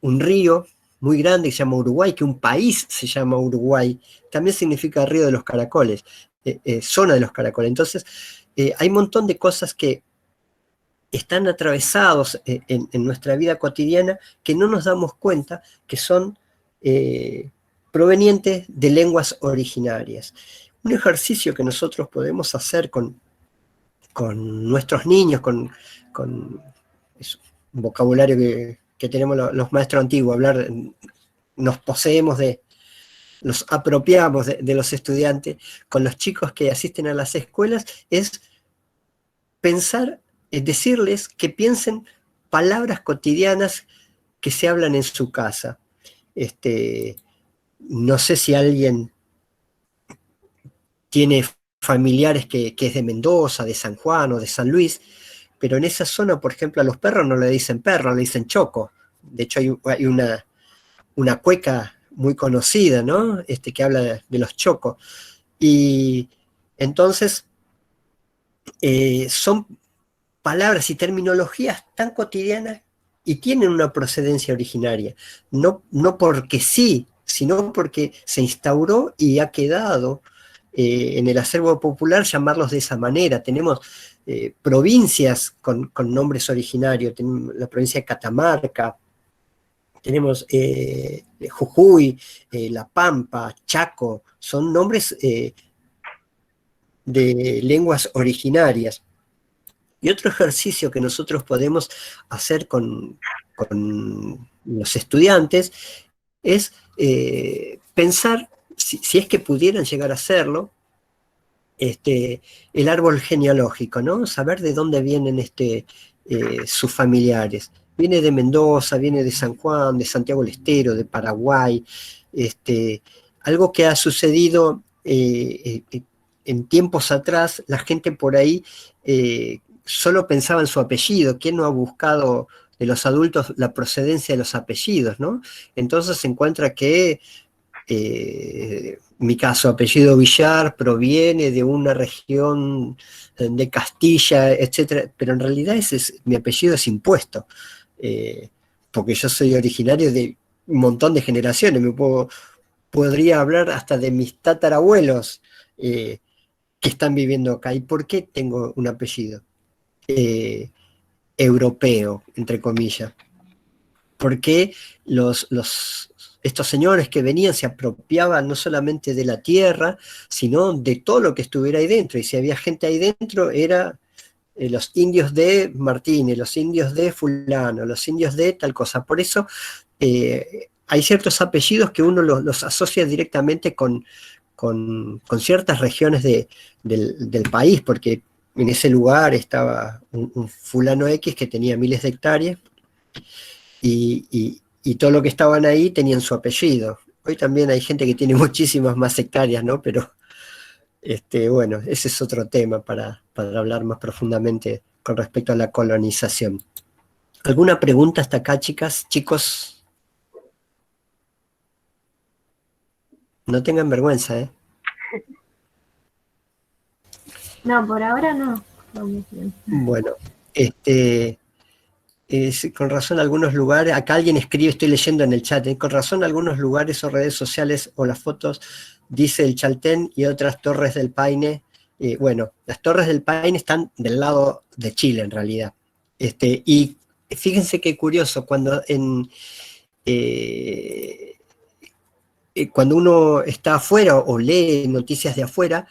un río muy grande que se llama Uruguay, que un país se llama Uruguay, también significa río de los caracoles, zona de los caracoles. Entonces, hay un montón de cosas que están atravesados en nuestra vida cotidiana que no nos damos cuenta que son provenientes de lenguas originarias. Un ejercicio que nosotros podemos hacer con nuestros niños, con un vocabulario que tenemos los maestros antiguos, nos poseemos nos apropiamos de los estudiantes, con los chicos que asisten a las escuelas, es pensar, decirles que piensen palabras cotidianas que se hablan en su casa. No sé si alguien tiene familiares que es de Mendoza, de San Juan o de San Luis, pero en esa zona, por ejemplo, a los perros no le dicen perro, le dicen choco. De hecho, hay una cueca muy conocida, ¿no? Que habla de los chocos. Y entonces son palabras y terminologías tan cotidianas y tienen una procedencia originaria. No porque sí, sino porque se instauró y ha quedado en el acervo popular llamarlos de esa manera. Tenemos provincias con nombres originarios, tenemos la provincia de Catamarca, tenemos Jujuy, La Pampa, Chaco, son nombres de lenguas originarias. Y otro ejercicio que nosotros podemos hacer con los estudiantes es pensar si es que pudieran llegar a hacerlo, el árbol genealógico, ¿no? Saber de dónde vienen sus familiares. Viene de Mendoza, viene de San Juan, de Santiago del Estero, de Paraguay, algo que ha sucedido en tiempos atrás. La gente por ahí solo pensaba en su apellido. ¿Quién no ha buscado de los adultos la procedencia de los apellidos, ¿no? Entonces se encuentra que mi caso, apellido Villar, proviene de una región de Castilla, etcétera, pero en realidad mi apellido es impuesto, porque yo soy originario de un montón de generaciones. Podría hablar hasta de mis tatarabuelos que están viviendo acá. ¿Y por qué tengo un apellido europeo, entre comillas? Porque estos señores que venían se apropiaban no solamente de la tierra, sino de todo lo que estuviera ahí dentro. Y si había gente ahí dentro, era los indios de Martínez, los indios de fulano, los indios de tal cosa. Por eso hay ciertos apellidos que uno los asocia directamente con ciertas regiones del país, porque en ese lugar estaba un fulano X que tenía miles de hectáreas, y todo lo que estaban ahí tenían su apellido. Hoy también hay gente que tiene muchísimas más hectáreas, ¿no? Pero bueno, ese es otro tema para hablar más profundamente con respecto a la colonización. ¿Alguna pregunta hasta acá, chicas, chicos? No tengan vergüenza, ¿eh? No, por ahora no. Bueno, con razón algunos lugares, acá alguien escribe, estoy leyendo en el chat, con razón algunos lugares o redes sociales o las fotos dice el Chaltén y otras Torres del Paine. Bueno, las Torres del Paine están del lado de Chile en realidad. Y fíjense qué curioso, cuando uno está afuera o lee noticias de afuera,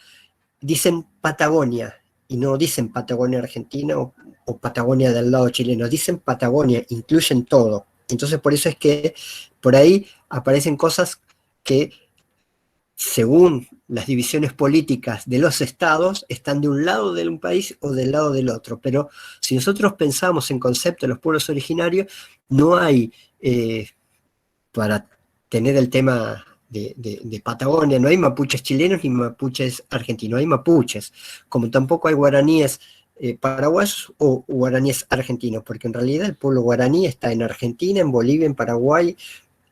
dicen Patagonia, y no dicen Patagonia Argentina o Patagonia del lado chileno, dicen Patagonia, incluyen todo. Entonces por eso es que por ahí aparecen cosas que, según las divisiones políticas de los estados, están de un lado de un país o del lado del otro. Pero si nosotros pensamos en concepto de los pueblos originarios, no hay, para tener el tema de Patagonia, no hay mapuches chilenos ni mapuches argentinos, hay mapuches, como tampoco hay guaraníes paraguayos o guaraníes argentinos, porque en realidad el pueblo guaraní está en Argentina, en Bolivia, en Paraguay,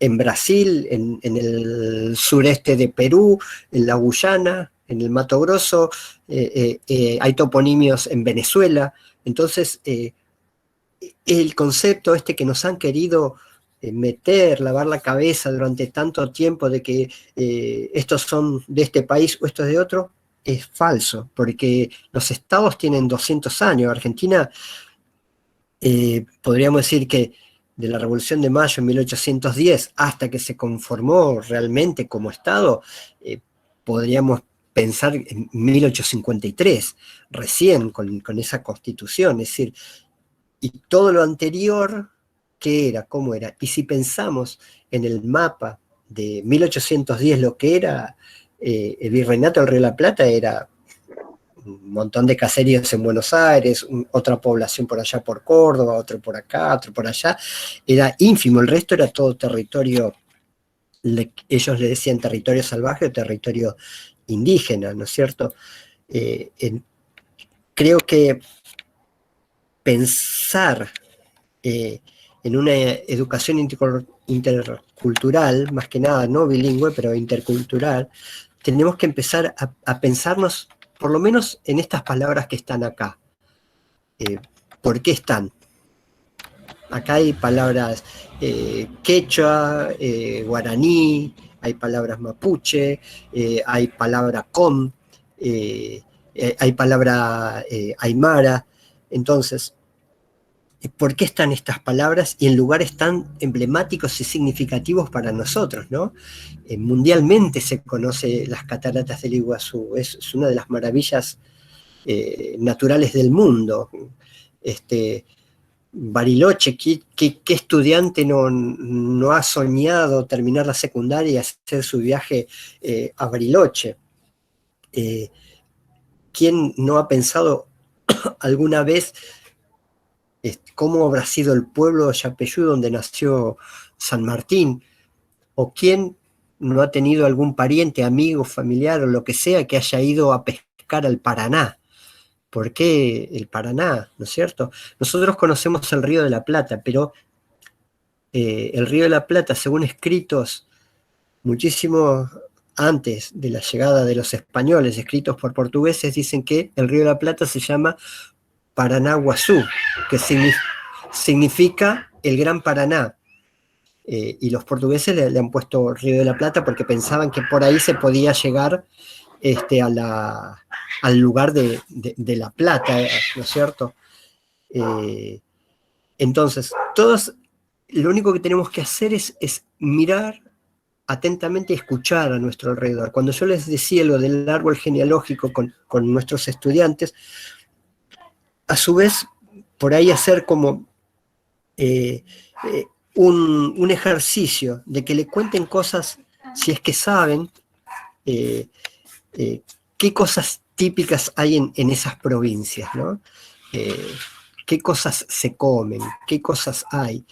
en Brasil, en el sureste de Perú, en la Guyana, en el Mato Grosso, hay toponimios en Venezuela. Entonces, el concepto que nos han querido lavar la cabeza durante tanto tiempo de que estos son de este país o estos de otro, es falso, porque los estados tienen 200 años. Argentina, podríamos decir que de la Revolución de Mayo en 1810 hasta que se conformó realmente como estado, podríamos pensar en 1853, recién con esa constitución. Es decir, y todo lo anterior, ¿qué era? ¿Cómo era? Y si pensamos en el mapa de 1810, lo que era el Virreinato del Río de la Plata, era un montón de caseríos en Buenos Aires, otra población por allá por Córdoba, otro por acá, otro por allá, era ínfimo. El resto era todo territorio, ellos le decían territorio salvaje o territorio indígena, ¿no es cierto? Creo que pensar en una educación intercultural, más que nada no bilingüe, pero intercultural, tenemos que empezar a pensarnos, por lo menos en estas palabras que están acá. ¿Por qué están? Acá hay palabras quechua, guaraní, hay palabras mapuche, hay palabra com, hay palabra aymara. Entonces, ¿por qué están estas palabras y en lugares tan emblemáticos y significativos para nosotros, ¿no? Mundialmente se conoce las cataratas del Iguazú, es una de las maravillas naturales del mundo. Bariloche, ¿qué estudiante no ha soñado terminar la secundaria y hacer su viaje a Bariloche? ¿Quién no ha pensado alguna vez cómo habrá sido el pueblo de Yapeyú donde nació San Martín? ¿O quién no ha tenido algún pariente, amigo, familiar o lo que sea que haya ido a pescar al Paraná? ¿Por qué el Paraná? ¿No es cierto? Nosotros conocemos el Río de la Plata, pero el Río de la Plata, según escritos muchísimo antes de la llegada de los españoles, escritos por portugueses, dicen que el Río de la Plata se llama Paranaguazú, que significa el Gran Paraná. Y los portugueses le han puesto Río de la Plata porque pensaban que por ahí se podía llegar al lugar de La Plata, ¿no es cierto? Entonces, lo único que tenemos que hacer es mirar atentamente y escuchar a nuestro alrededor. Cuando yo les decía lo del árbol genealógico con nuestros estudiantes, a su vez, por ahí hacer como un ejercicio de que le cuenten cosas, si es que saben, qué cosas típicas hay en esas provincias, ¿no? Qué cosas se comen, qué cosas hay.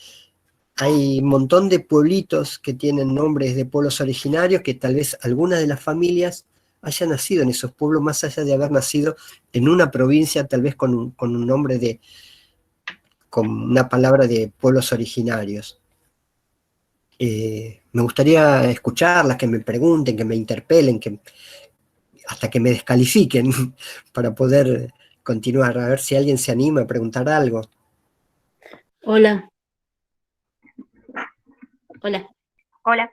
Hay un montón de pueblitos que tienen nombres de pueblos originarios que tal vez algunas de las familias hayan nacido en esos pueblos, más allá de haber nacido en una provincia, tal vez con un nombre con una palabra de pueblos originarios. Me gustaría escucharlas, que me pregunten, que me interpelen, hasta que me descalifiquen para poder continuar, a ver si alguien se anima a preguntar algo. Hola. Hola. Hola.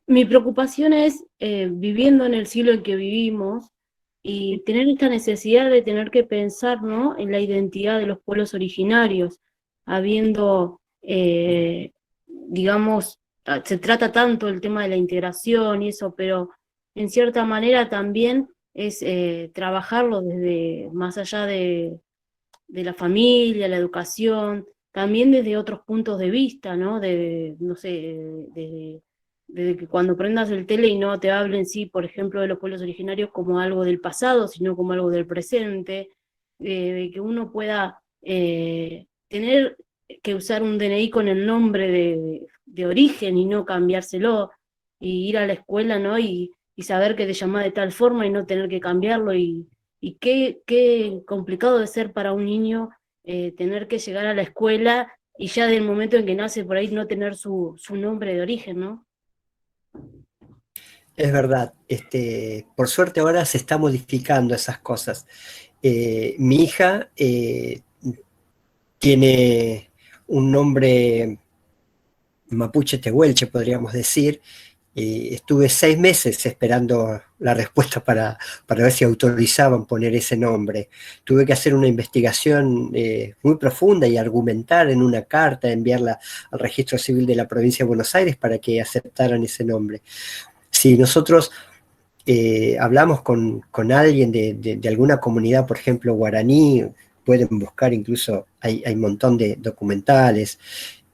Mi preocupación es, viviendo en el siglo en que vivimos, y tener esta necesidad de tener que pensar, ¿no?, en la identidad de los pueblos originarios, habiendo, digamos, se trata tanto el tema de la integración y eso, pero en cierta manera también es trabajarlo desde más allá de la familia, la educación, también desde otros puntos de vista, ¿no? No sé, desde que cuando prendas el tele y no te hablen, sí, por ejemplo, de los pueblos originarios como algo del pasado, sino como algo del presente, de que uno pueda tener que usar un DNI con el nombre de origen y no cambiárselo, y ir a la escuela, ¿no? Y saber que te llamas de tal forma y no tener que cambiarlo, y qué complicado debe ser para un niño tener que llegar a la escuela y ya del momento en que nace por ahí no tener su nombre de origen, ¿no? Es verdad, por suerte ahora se está modificando esas cosas. Mi hija tiene un nombre mapuche tehuelche, podríamos decir. Estuve 6 meses esperando la respuesta para ver si autorizaban poner ese nombre. Tuve que hacer una investigación muy profunda y argumentar en una carta, enviarla al Registro Civil de la Provincia de Buenos Aires para que aceptaran ese nombre. Si nosotros hablamos con alguien de alguna comunidad, por ejemplo, guaraní, pueden buscar incluso, hay un montón de documentales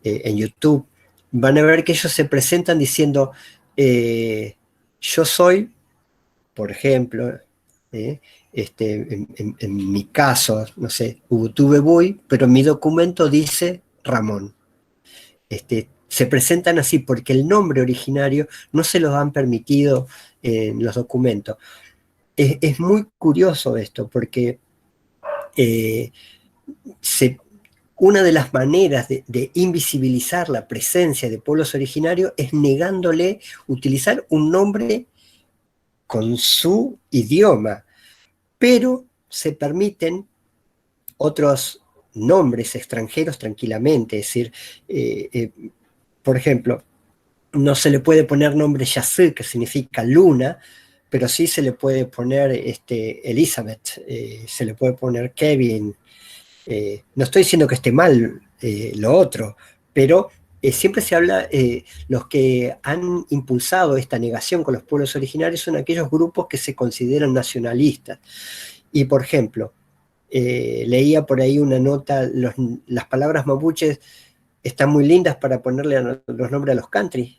en YouTube, van a ver que ellos se presentan diciendo, yo soy, por ejemplo, en mi caso, no sé, Ubutubebuy, pero mi documento dice Ramón. Se presentan así porque el nombre originario no se los han permitido en los documentos. Es muy curioso esto, porque una de las maneras de invisibilizar la presencia de pueblos originarios es negándole utilizar un nombre con su idioma, pero se permiten otros nombres extranjeros tranquilamente, es decir, por ejemplo, no se le puede poner nombre Yazoo, que significa luna, pero sí se le puede poner Elizabeth, se le puede poner Kevin. No estoy diciendo que esté mal lo otro, pero siempre se habla, los que han impulsado esta negación con los pueblos originarios son aquellos grupos que se consideran nacionalistas. Y por ejemplo, leía por ahí una nota, las palabras mapuches están muy lindas para ponerle los nombres a los country,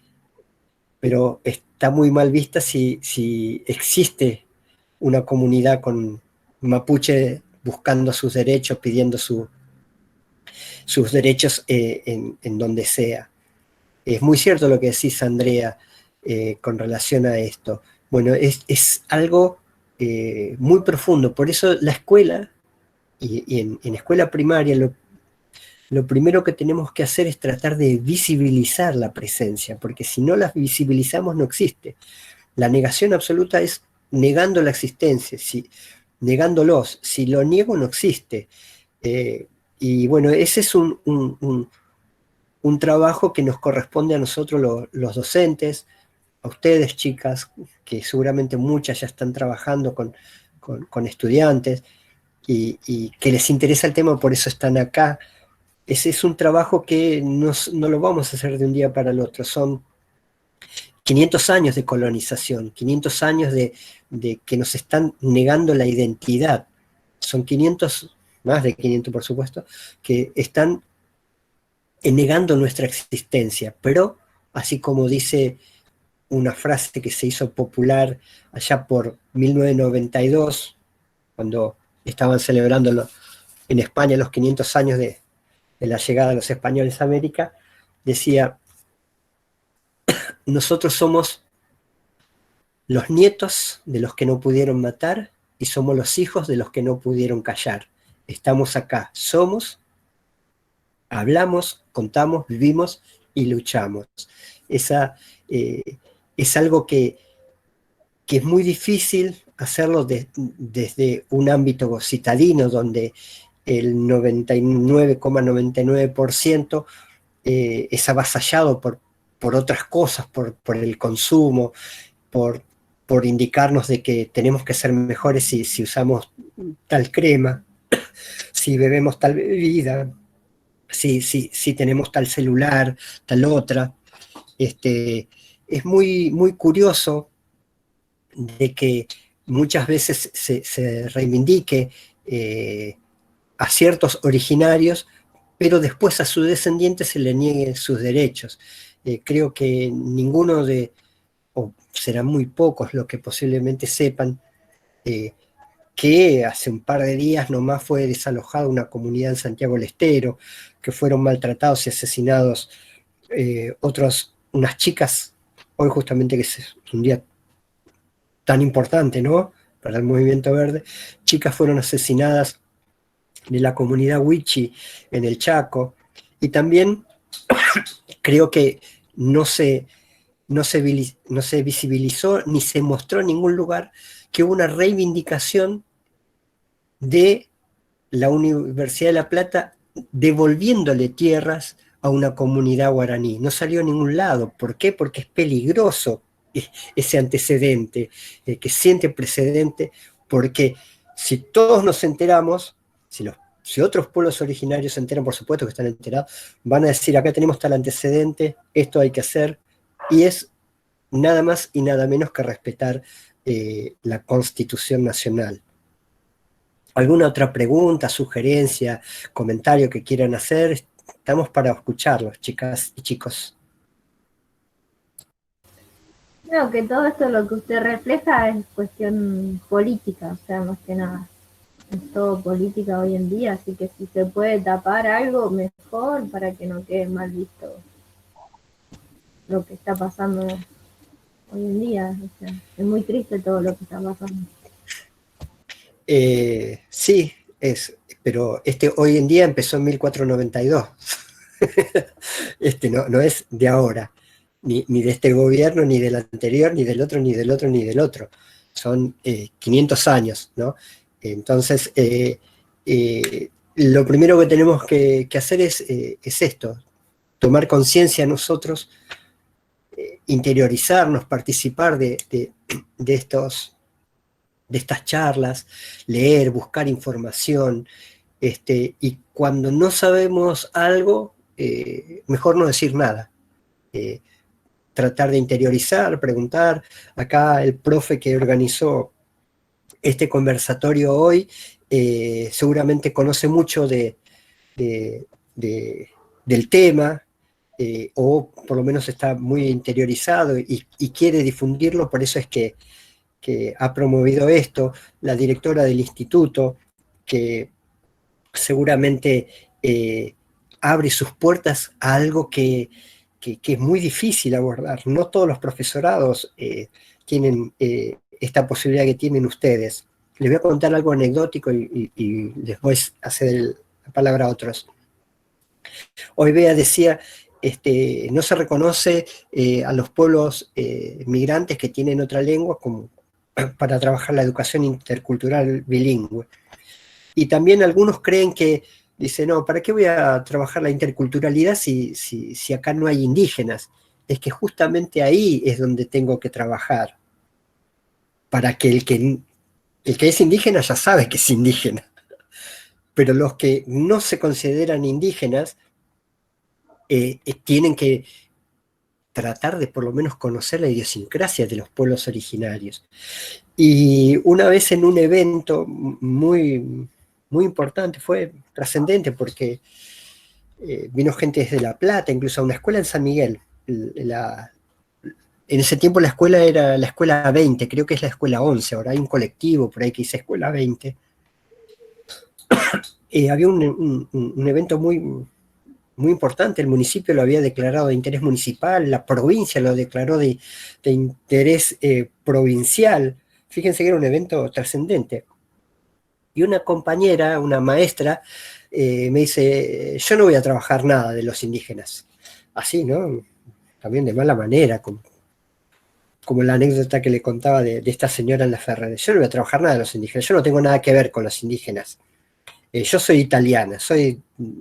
pero está muy mal vista si existe una comunidad con mapuche buscando sus derechos, pidiendo sus derechos en donde sea. Es muy cierto lo que decís, Andrea, con relación a esto. Bueno, es algo muy profundo, por eso la escuela, y en escuela primaria, lo primero que tenemos que hacer es tratar de visibilizar la presencia, porque si no la visibilizamos no existe. La negación absoluta es negando la existencia, negándolos. Si lo niego no existe. Y bueno, ese es un trabajo que nos corresponde a nosotros los docentes, a ustedes chicas, que seguramente muchas ya están trabajando con estudiantes y que les interesa el tema, por eso están acá. Ese es un trabajo que no lo vamos a hacer de un día para el otro, son 500 años de colonización, 500 años de que nos están negando la identidad. Son 500, más de 500 por supuesto, que están negando nuestra existencia. Pero, así como dice una frase que se hizo popular allá por 1992, cuando estaban celebrando en España los 500 años de la llegada de los españoles a América, decía: nosotros somos los nietos de los que no pudieron matar y somos los hijos de los que no pudieron callar. Estamos acá, somos, hablamos, contamos, vivimos y luchamos. Es algo que es muy difícil hacerlo desde un ámbito citadino, donde el 99,99% es avasallado por otras cosas, por el consumo, por indicarnos de que tenemos que ser mejores si usamos tal crema, si bebemos tal bebida, si tenemos tal celular, tal otra. Es muy, muy curioso de que muchas veces se reivindique a ciertos originarios, pero después a sus descendientes se le nieguen sus derechos. Creo que ninguno o serán muy pocos los que posiblemente sepan que hace un par de días nomás fue desalojada una comunidad en Santiago del Estero, que fueron maltratados y asesinados unas chicas, hoy justamente que es un día tan importante, ¿no?, para el movimiento verde. Chicas fueron asesinadas de la comunidad Wichi en el Chaco, y también creo que no se visibilizó ni se mostró en ningún lugar que hubo una reivindicación de la Universidad de La Plata devolviéndole tierras a una comunidad guaraní. No salió a ningún lado. ¿Por qué? Porque es peligroso ese antecedente, que siente precedente, porque si todos nos enteramos, si otros pueblos originarios se enteran, por supuesto que están enterados, van a decir: acá tenemos tal antecedente, esto hay que hacer, y es nada más y nada menos que respetar la Constitución Nacional. ¿Alguna otra pregunta, sugerencia, comentario que quieran hacer? Estamos para escucharlos, chicas y chicos. Creo que todo esto lo que usted refleja es cuestión política, o sea, más que nada. Es todo política hoy en día, así que si se puede tapar algo, mejor, para que no quede mal visto lo que está pasando hoy en día. O sea, es muy triste todo lo que está pasando. Sí, pero hoy en día empezó en 1492. No es de ahora, ni de este gobierno, ni del anterior, ni del otro, ni del otro, ni del otro. Son 500 años, ¿no? Entonces, lo primero que tenemos que hacer es esto: tomar conciencia nosotros, interiorizarnos, participar de estas charlas, leer, buscar información, y cuando no sabemos algo, mejor no decir nada. Tratar de interiorizar, preguntar. Acá el profe que organizó este conversatorio hoy seguramente conoce mucho del tema, o por lo menos está muy interiorizado y quiere difundirlo, por eso es que ha promovido esto, la directora del instituto, que seguramente abre sus puertas a algo que es muy difícil abordar. No todos los profesorados tienen esta posibilidad que tienen ustedes. Les voy a contar algo anecdótico y después hacer la palabra a otros. Hoy Bea decía, no se reconoce a los pueblos migrantes que tienen otra lengua como para trabajar la educación intercultural bilingüe. Y también algunos creen que, dicen, no, ¿para qué voy a trabajar la interculturalidad si acá no hay indígenas? Es que justamente ahí es donde tengo que trabajar, para que el que es indígena ya sabe que es indígena. Pero los que no se consideran indígenas tienen que tratar de por lo menos conocer la idiosincrasia de los pueblos originarios. Y una vez en un evento muy, muy importante, fue trascendente porque vino gente desde La Plata, incluso a una escuela en San Miguel. En ese tiempo la escuela era la escuela 20, creo que es la escuela 11, ahora hay un colectivo por ahí que dice escuela 20. Había un evento muy, muy importante, el municipio lo había declarado de interés municipal, la provincia lo declaró de interés provincial. Fíjense que era un evento trascendente. Y una compañera, una maestra, me dice, yo no voy a trabajar nada de los indígenas. Así, ¿no? También de mala manera, como la anécdota que le contaba de esta señora en la Ferrer. Yo no voy a trabajar nada de los indígenas, yo no tengo nada que ver con los indígenas. Yo soy italiana,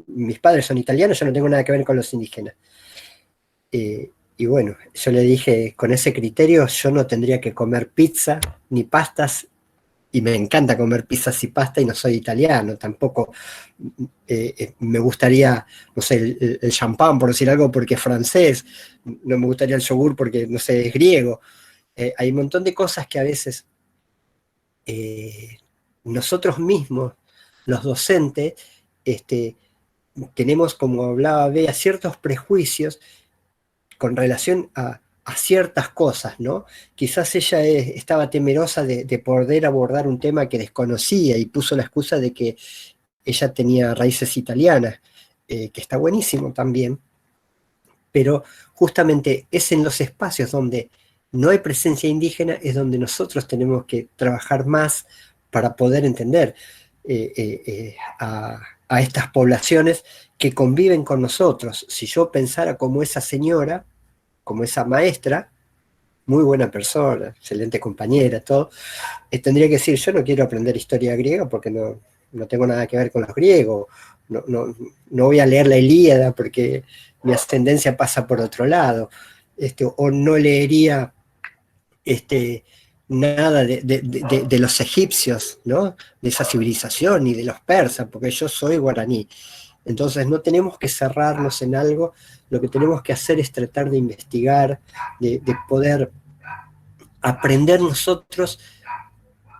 mis padres son italianos, yo no tengo nada que ver con los indígenas. Y bueno, yo le dije, con ese criterio yo no tendría que comer pizza ni pastas, y me encanta comer pizzas y pasta y no soy italiano, tampoco me gustaría, no sé, el champán, por decir algo, porque es francés, no me gustaría el yogur porque, no sé, es griego. Hay un montón de cosas que a veces nosotros mismos, los docentes, tenemos, como hablaba Bea, ciertos prejuicios con relación a ciertas cosas, ¿no? Quizás ella estaba temerosa de poder abordar un tema que desconocía y puso la excusa de que ella tenía raíces italianas, que está buenísimo también, pero justamente es en los espacios donde no hay presencia indígena es donde nosotros tenemos que trabajar más para poder entender a estas poblaciones que conviven con nosotros. Si yo pensara como esa señora, como esa maestra, muy buena persona, excelente compañera, todo, tendría que decir, yo no quiero aprender historia griega porque no tengo nada que ver con los griegos, no voy a leer la Ilíada porque mi ascendencia pasa por otro lado, o no leería nada de los egipcios, ¿no? De esa civilización, ni de los persas, porque yo soy guaraní. Entonces no tenemos que cerrarnos en algo, lo que tenemos que hacer es tratar de investigar, de poder aprender nosotros,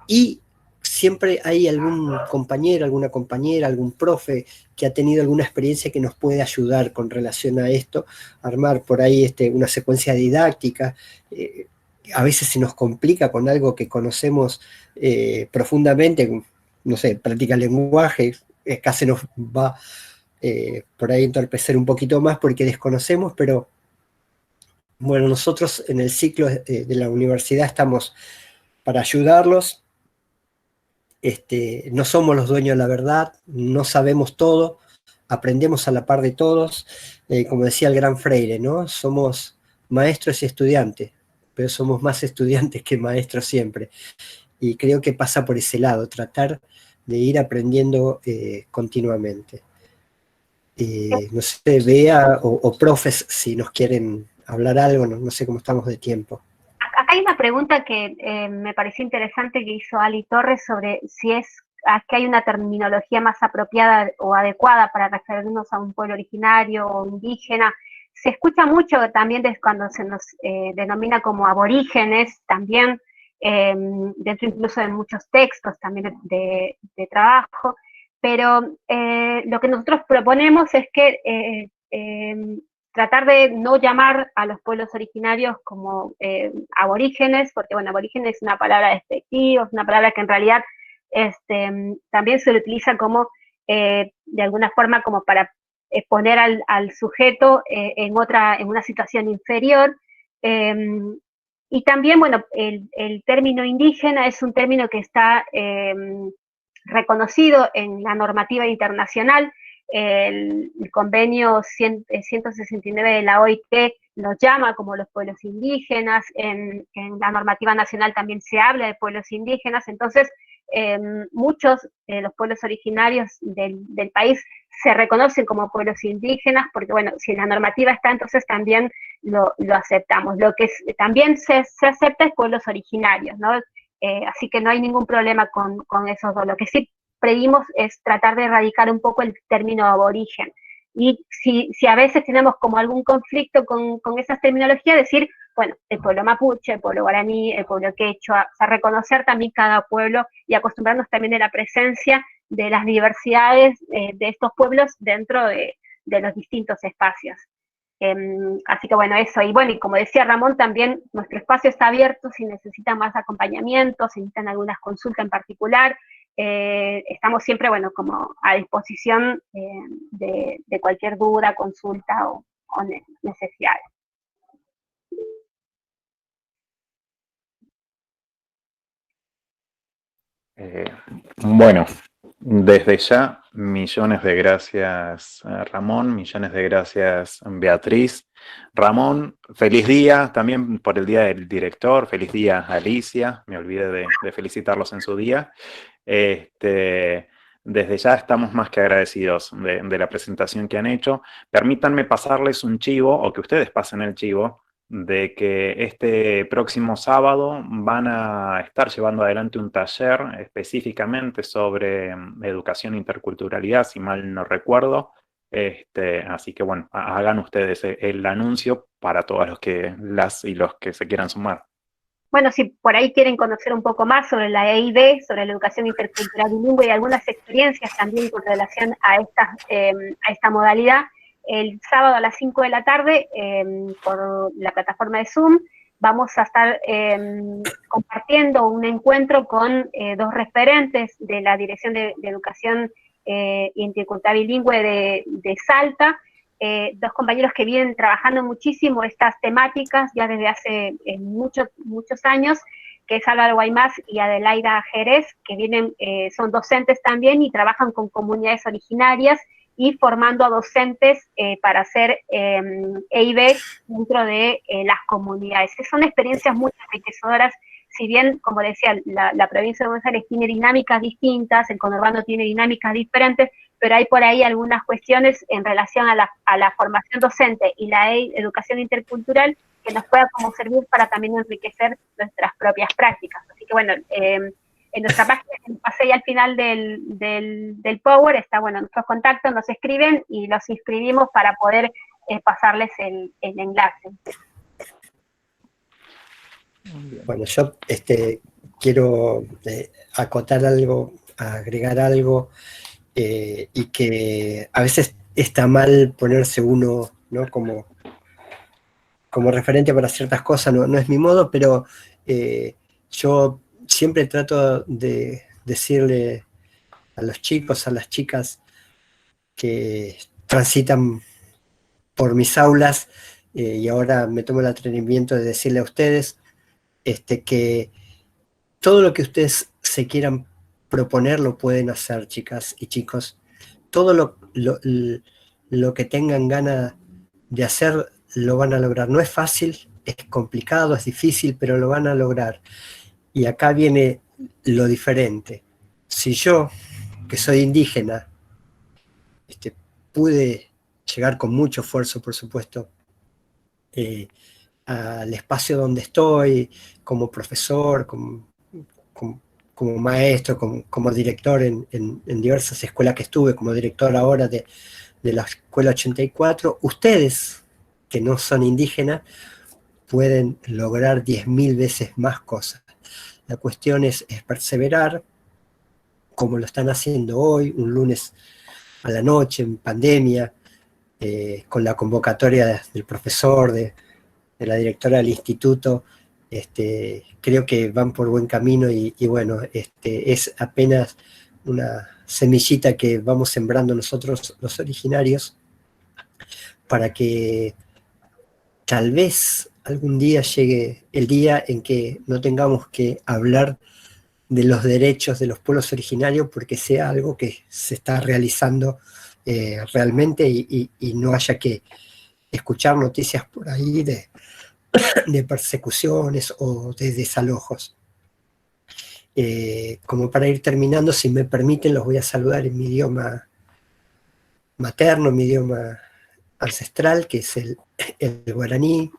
y siempre hay algún compañero, alguna compañera, algún profe que ha tenido alguna experiencia que nos puede ayudar con relación a esto, armar por ahí una secuencia didáctica. A veces se nos complica con algo que conocemos profundamente, no sé, práctica del lenguaje, casi nos va por ahí entorpecer un poquito más porque desconocemos, pero bueno, nosotros en el ciclo de la universidad estamos para ayudarlos. No somos los dueños de la verdad, no sabemos todo, aprendemos a la par de todos, como decía el gran Freire, ¿no? Somos maestros y estudiantes, pero somos más estudiantes que maestros siempre. Y creo que pasa por ese lado, tratar de ir aprendiendo continuamente. No sé, Bea o profes, si nos quieren hablar algo, no sé cómo estamos de tiempo. Acá hay una pregunta que me pareció interesante que hizo Ali Torres sobre si que hay una terminología más apropiada o adecuada para referirnos a un pueblo originario o indígena. Se escucha mucho también cuando se nos denomina como aborígenes, también dentro incluso de muchos textos también de trabajo, pero lo que nosotros proponemos es que tratar de no llamar a los pueblos originarios como aborígenes, porque bueno, aborígenes es una palabra despectiva, es una palabra que en realidad también se utiliza como, de alguna forma, como para poner al sujeto en una situación inferior. Y también, bueno, el término indígena es un término que está reconocido en la normativa internacional. El convenio 169 de la OIT los llama como los pueblos indígenas, en la normativa nacional también se habla de pueblos indígenas, entonces muchos de los pueblos originarios del país se reconocen como pueblos indígenas, porque bueno, si la normativa está, entonces también lo aceptamos. Lo que también se acepta es pueblos originarios, ¿no? Así que no hay ningún problema con esos dos. Lo que sí pedimos es tratar de erradicar un poco el término aborigen. Y si a veces tenemos como algún conflicto con esas terminologías, decir, bueno, el pueblo mapuche, el pueblo guaraní, el pueblo quechua, o sea, reconocer también cada pueblo y acostumbrarnos también a la presencia de las diversidades de estos pueblos dentro de los distintos espacios. Así que bueno, eso. Y bueno, y como decía Ramón, también nuestro espacio está abierto si necesitan más acompañamiento, si necesitan algunas consultas en particular. Estamos siempre, bueno, como a disposición de cualquier duda, consulta o necesidad. Bueno, desde ya, millones de gracias Ramón, millones de gracias Beatriz. Ramón, feliz día también por el Día del Director, feliz día Alicia, me olvidé de felicitarlos en su día. Desde ya estamos más que agradecidos de la presentación que han hecho. Permítanme pasarles un chivo, o que ustedes pasen el chivo, de que este próximo sábado van a estar llevando adelante un taller específicamente sobre educación e interculturalidad, si mal no recuerdo. Así que bueno, hagan ustedes el anuncio para todos las y los que se quieran sumar. Bueno, si por ahí quieren conocer un poco más sobre la EIB, sobre la educación intercultural bilingüe y algunas experiencias también con relación a esta modalidad, el sábado a las 5 de la tarde, por la plataforma de Zoom, vamos a estar compartiendo un encuentro con dos referentes de la Dirección de Educación Intercultural Bilingüe de Salta, dos compañeros que vienen trabajando muchísimo estas temáticas ya desde hace muchos años, que es Álvaro Guaymás y Adelaida Jerez, que son docentes también y trabajan con comunidades originarias y formando a docentes para hacer EIB dentro de las comunidades. Son experiencias muy enriquecedoras, si bien, como decía, la provincia de Buenos Aires tiene dinámicas distintas, el conurbano tiene dinámicas diferentes, pero hay por ahí algunas cuestiones en relación a la formación docente y la educación intercultural que nos pueda como servir para también enriquecer nuestras propias prácticas. Así que bueno, en nuestra página, pasé ya al final del Power, está bueno, nuestros contactos, nos escriben y los inscribimos para poder pasarles el enlace. Bueno, yo quiero acotar algo, agregar algo, y que a veces está mal ponerse uno, ¿no? como referente para ciertas cosas, no es mi modo, pero yo siempre trato de decirle a los chicos, a las chicas que transitan por mis aulas, y ahora me tomo el atrevimiento de decirle a ustedes que todo lo que ustedes se quieran proponer lo pueden hacer, chicas y chicos. Todo lo que tengan ganas de hacer lo van a lograr. No es fácil, es complicado, es difícil, pero lo van a lograr. Y acá viene lo diferente. Si yo, que soy indígena, pude llegar con mucho esfuerzo, por supuesto, al espacio donde estoy, como profesor, como maestro, como director en diversas escuelas que estuve, como director ahora de la Escuela 84, ustedes, que no son indígenas, pueden lograr 10.000 veces más cosas. La cuestión es perseverar, como lo están haciendo hoy, un lunes a la noche, en pandemia, con la convocatoria del profesor, de la directora del instituto. Creo que van por buen camino y bueno, es apenas una semillita que vamos sembrando nosotros los originarios para que tal vez algún día llegue el día en que no tengamos que hablar de los derechos de los pueblos originarios porque sea algo que se está realizando realmente y no haya que escuchar noticias por ahí de persecuciones o de desalojos. Como para ir terminando, si me permiten, los voy a saludar en mi idioma materno, mi idioma ancestral, que es el guaraní.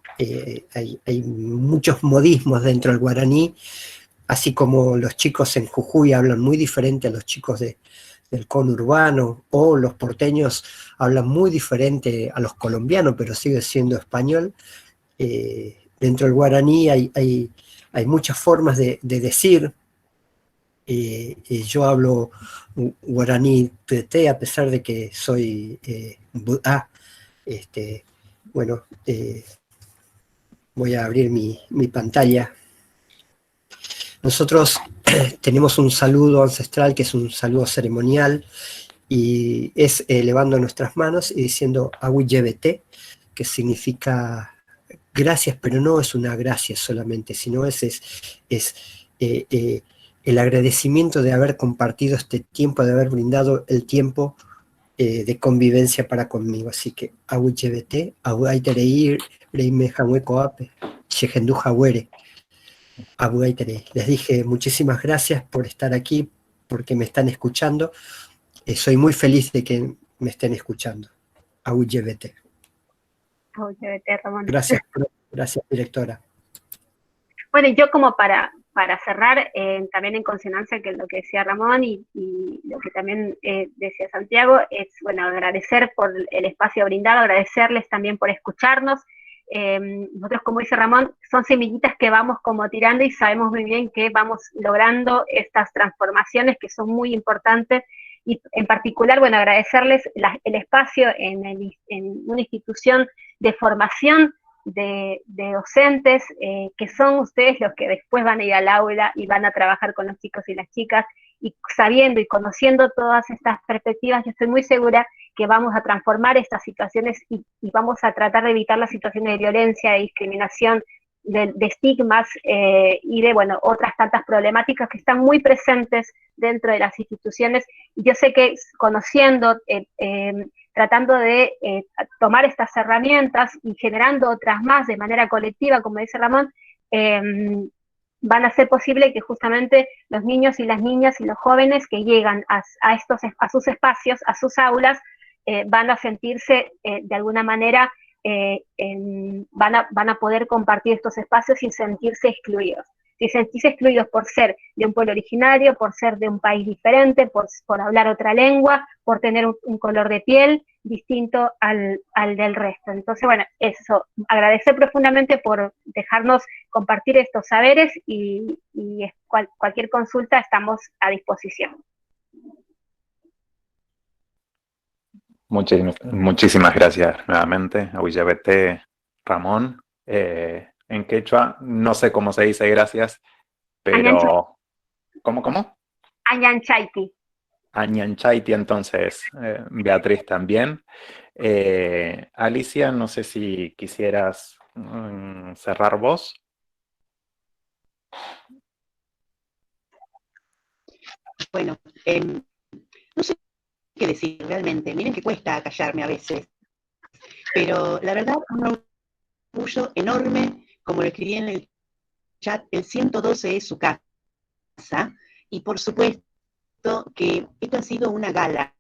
Hay muchos modismos dentro del guaraní, así como los chicos en Jujuy hablan muy diferente a los chicos del conurbano, o los porteños hablan muy diferente a los colombianos, pero sigue siendo español. Dentro del guaraní hay muchas formas de decir. Yo hablo guaraní teté, a pesar de que soy budá. Bueno, voy a abrir mi pantalla. Nosotros tenemos un saludo ancestral que es un saludo ceremonial y es elevando nuestras manos y diciendo Awiyebete, que significa gracias, pero no es una gracia solamente, sino es el agradecimiento de haber compartido este tiempo, de haber brindado el tiempo de convivencia para conmigo. Así que Awiyebete, Awaitere, Reime Jamuecoape, Shejendu Jawere. Les dije muchísimas gracias por estar aquí, porque me están escuchando. Soy muy feliz de que me estén escuchando. Awiyebete. Ramón. Gracias, directora. Bueno, y yo como para cerrar, también en consonancia con lo que decía Ramón y lo que también decía Santiago, es, bueno, agradecer por el espacio brindado, agradecerles también por escucharnos. Nosotros, como dice Ramón, son semillitas que vamos como tirando y sabemos muy bien que vamos logrando estas transformaciones que son muy importantes y en particular, bueno, agradecerles el espacio en una institución de formación de docentes, que son ustedes los que después van a ir al aula y van a trabajar con los chicos y las chicas, y sabiendo y conociendo todas estas perspectivas, yo estoy muy segura que vamos a transformar estas situaciones y vamos a tratar de evitar las situaciones de violencia, de discriminación, de estigmas y de, bueno, otras tantas problemáticas que están muy presentes dentro de las instituciones. Y yo sé que conociendo, tratando de tomar estas herramientas y generando otras más de manera colectiva, como dice Ramón, van a ser posible que justamente los niños y las niñas y los jóvenes que llegan a sus espacios, a sus aulas, van a sentirse de alguna manera, van a poder compartir estos espacios sin sentirse excluidos. Si sentirse excluidos por ser de un pueblo originario, por ser de un país diferente, por hablar otra lengua, por tener un color de piel distinto al del resto. Entonces, bueno, eso, agradecer profundamente por dejarnos compartir estos saberes y cualquier consulta estamos a disposición. Muchísimas gracias nuevamente, Awiyebete, Ramón. En quechua, no sé cómo se dice gracias, pero... ¿Cómo? Añanchaiti. Añanchaiti, entonces, Beatriz también. Alicia, no sé si quisieras cerrar vos. Bueno, no sé qué decir realmente. Miren que cuesta callarme a veces. Pero la verdad, un orgullo enorme, como lo escribí en el chat, el 112 es su casa. Y por supuesto que esto ha sido una gala,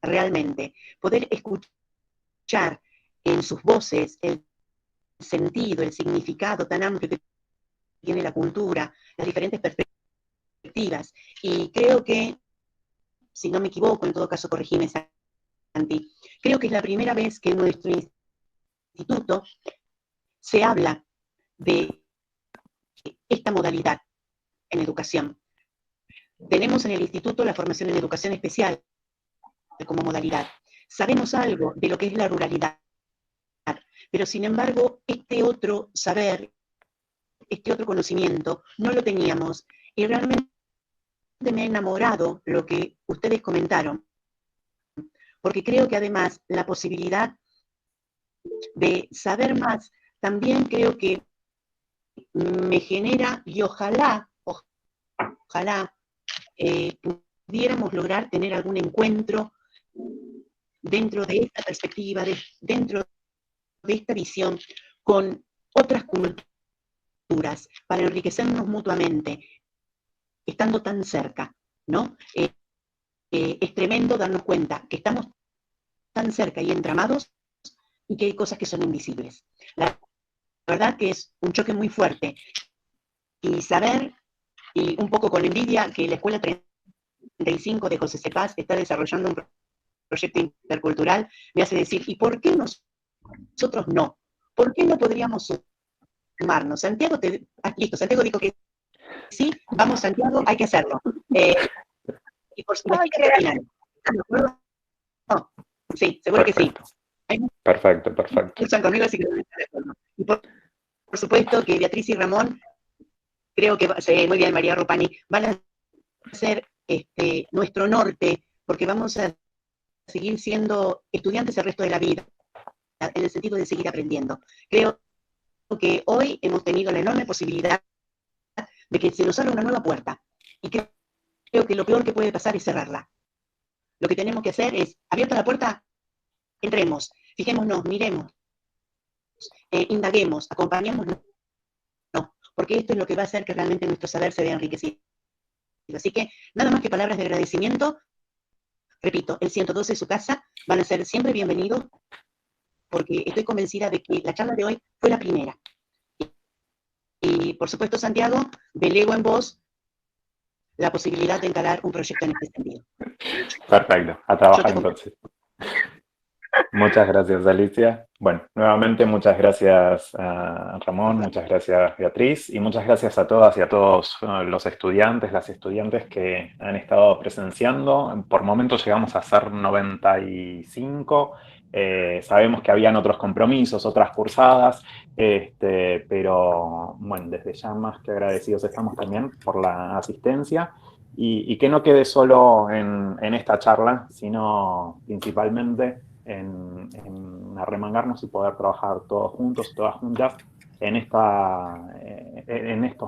realmente. Poder escuchar en sus voces el sentido, el significado tan amplio que tiene la cultura, las diferentes perspectivas. Y creo que, si no me equivoco, en todo caso corregime, Santi, creo que es la primera vez que en nuestro instituto se habla de esta modalidad en educación. Tenemos en el instituto la formación en educación especial como modalidad. Sabemos algo de lo que es la ruralidad, pero sin embargo, este otro saber, este otro conocimiento, no lo teníamos. Y realmente me ha enamorado lo que ustedes comentaron, porque creo que además la posibilidad de saber más también creo que me genera, y ojalá pudiéramos lograr tener algún encuentro dentro de esta perspectiva, dentro de esta visión, con otras culturas, para enriquecernos mutuamente, estando tan cerca, ¿no? Es tremendo darnos cuenta que estamos tan cerca y entramados y que hay cosas que son invisibles. La verdad que es un choque muy fuerte. Y saber, y un poco con envidia, que la Escuela 35 de José C. Paz está desarrollando un proyecto intercultural, me hace decir, ¿y por qué nosotros no? ¿Por qué no podríamos sumarnos? Santiago, listo, Santiago dijo que sí, vamos Santiago, hay que hacerlo. Y por supuesto, no, sí, seguro Perfecto. que sí. Perfecto. Están conmigo, así que no estoy de acuerdo. Y por supuesto que Beatriz y Ramón, creo que muy bien, María Rupani, van a ser nuestro norte, porque vamos a seguir siendo estudiantes el resto de la vida, en el sentido de seguir aprendiendo. Creo que hoy hemos tenido la enorme posibilidad de que se nos abra una nueva puerta, y creo que lo peor que puede pasar es cerrarla. Lo que tenemos que hacer es, abierta la puerta, entremos, fijémonos, miremos, indaguemos, acompañémonos, porque esto es lo que va a hacer que realmente nuestro saber se vea enriquecido. Así que, nada más que palabras de agradecimiento. Repito, el 112 es su casa, van a ser siempre bienvenidos, porque estoy convencida de que la charla de hoy fue la primera. Y por supuesto, Santiago, delego en vos la posibilidad de encarar un proyecto en este sentido. Perfecto, a trabajar entonces. Muchas gracias, Alicia. Bueno, nuevamente muchas gracias a Ramón, muchas gracias Beatriz y muchas gracias a todas y a todos los estudiantes, las estudiantes que han estado presenciando. Por momentos llegamos a ser 95. Sabemos que habían otros compromisos, otras cursadas, pero bueno, desde ya más que agradecidos estamos también por la asistencia. Y que no quede solo en esta charla, sino principalmente en arremangarnos y poder trabajar todos juntos, todas juntas, en estos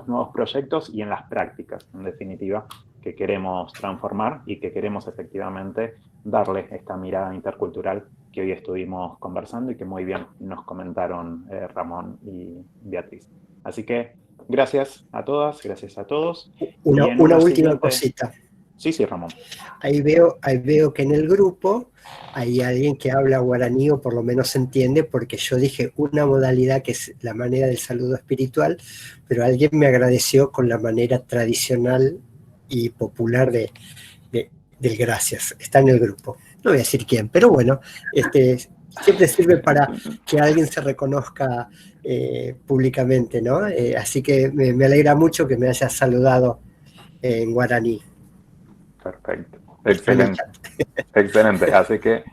nuevos proyectos y en las prácticas, en definitiva, que queremos transformar y que queremos efectivamente darle esta mirada intercultural que hoy estuvimos conversando y que muy bien nos comentaron Ramón y Beatriz. Así que gracias a todas, gracias a todos. Una última cosita. Sí, Ramón. Ahí veo que en el grupo hay alguien que habla guaraní o por lo menos se entiende, porque yo dije una modalidad que es la manera del saludo espiritual, pero alguien me agradeció con la manera tradicional y popular del gracias. Está en el grupo. No voy a decir quién, pero bueno, siempre sirve para que alguien se reconozca públicamente, ¿no? Así que me alegra mucho que me hayas saludado en guaraní. Perfecto. Excelente. Excelente. Así que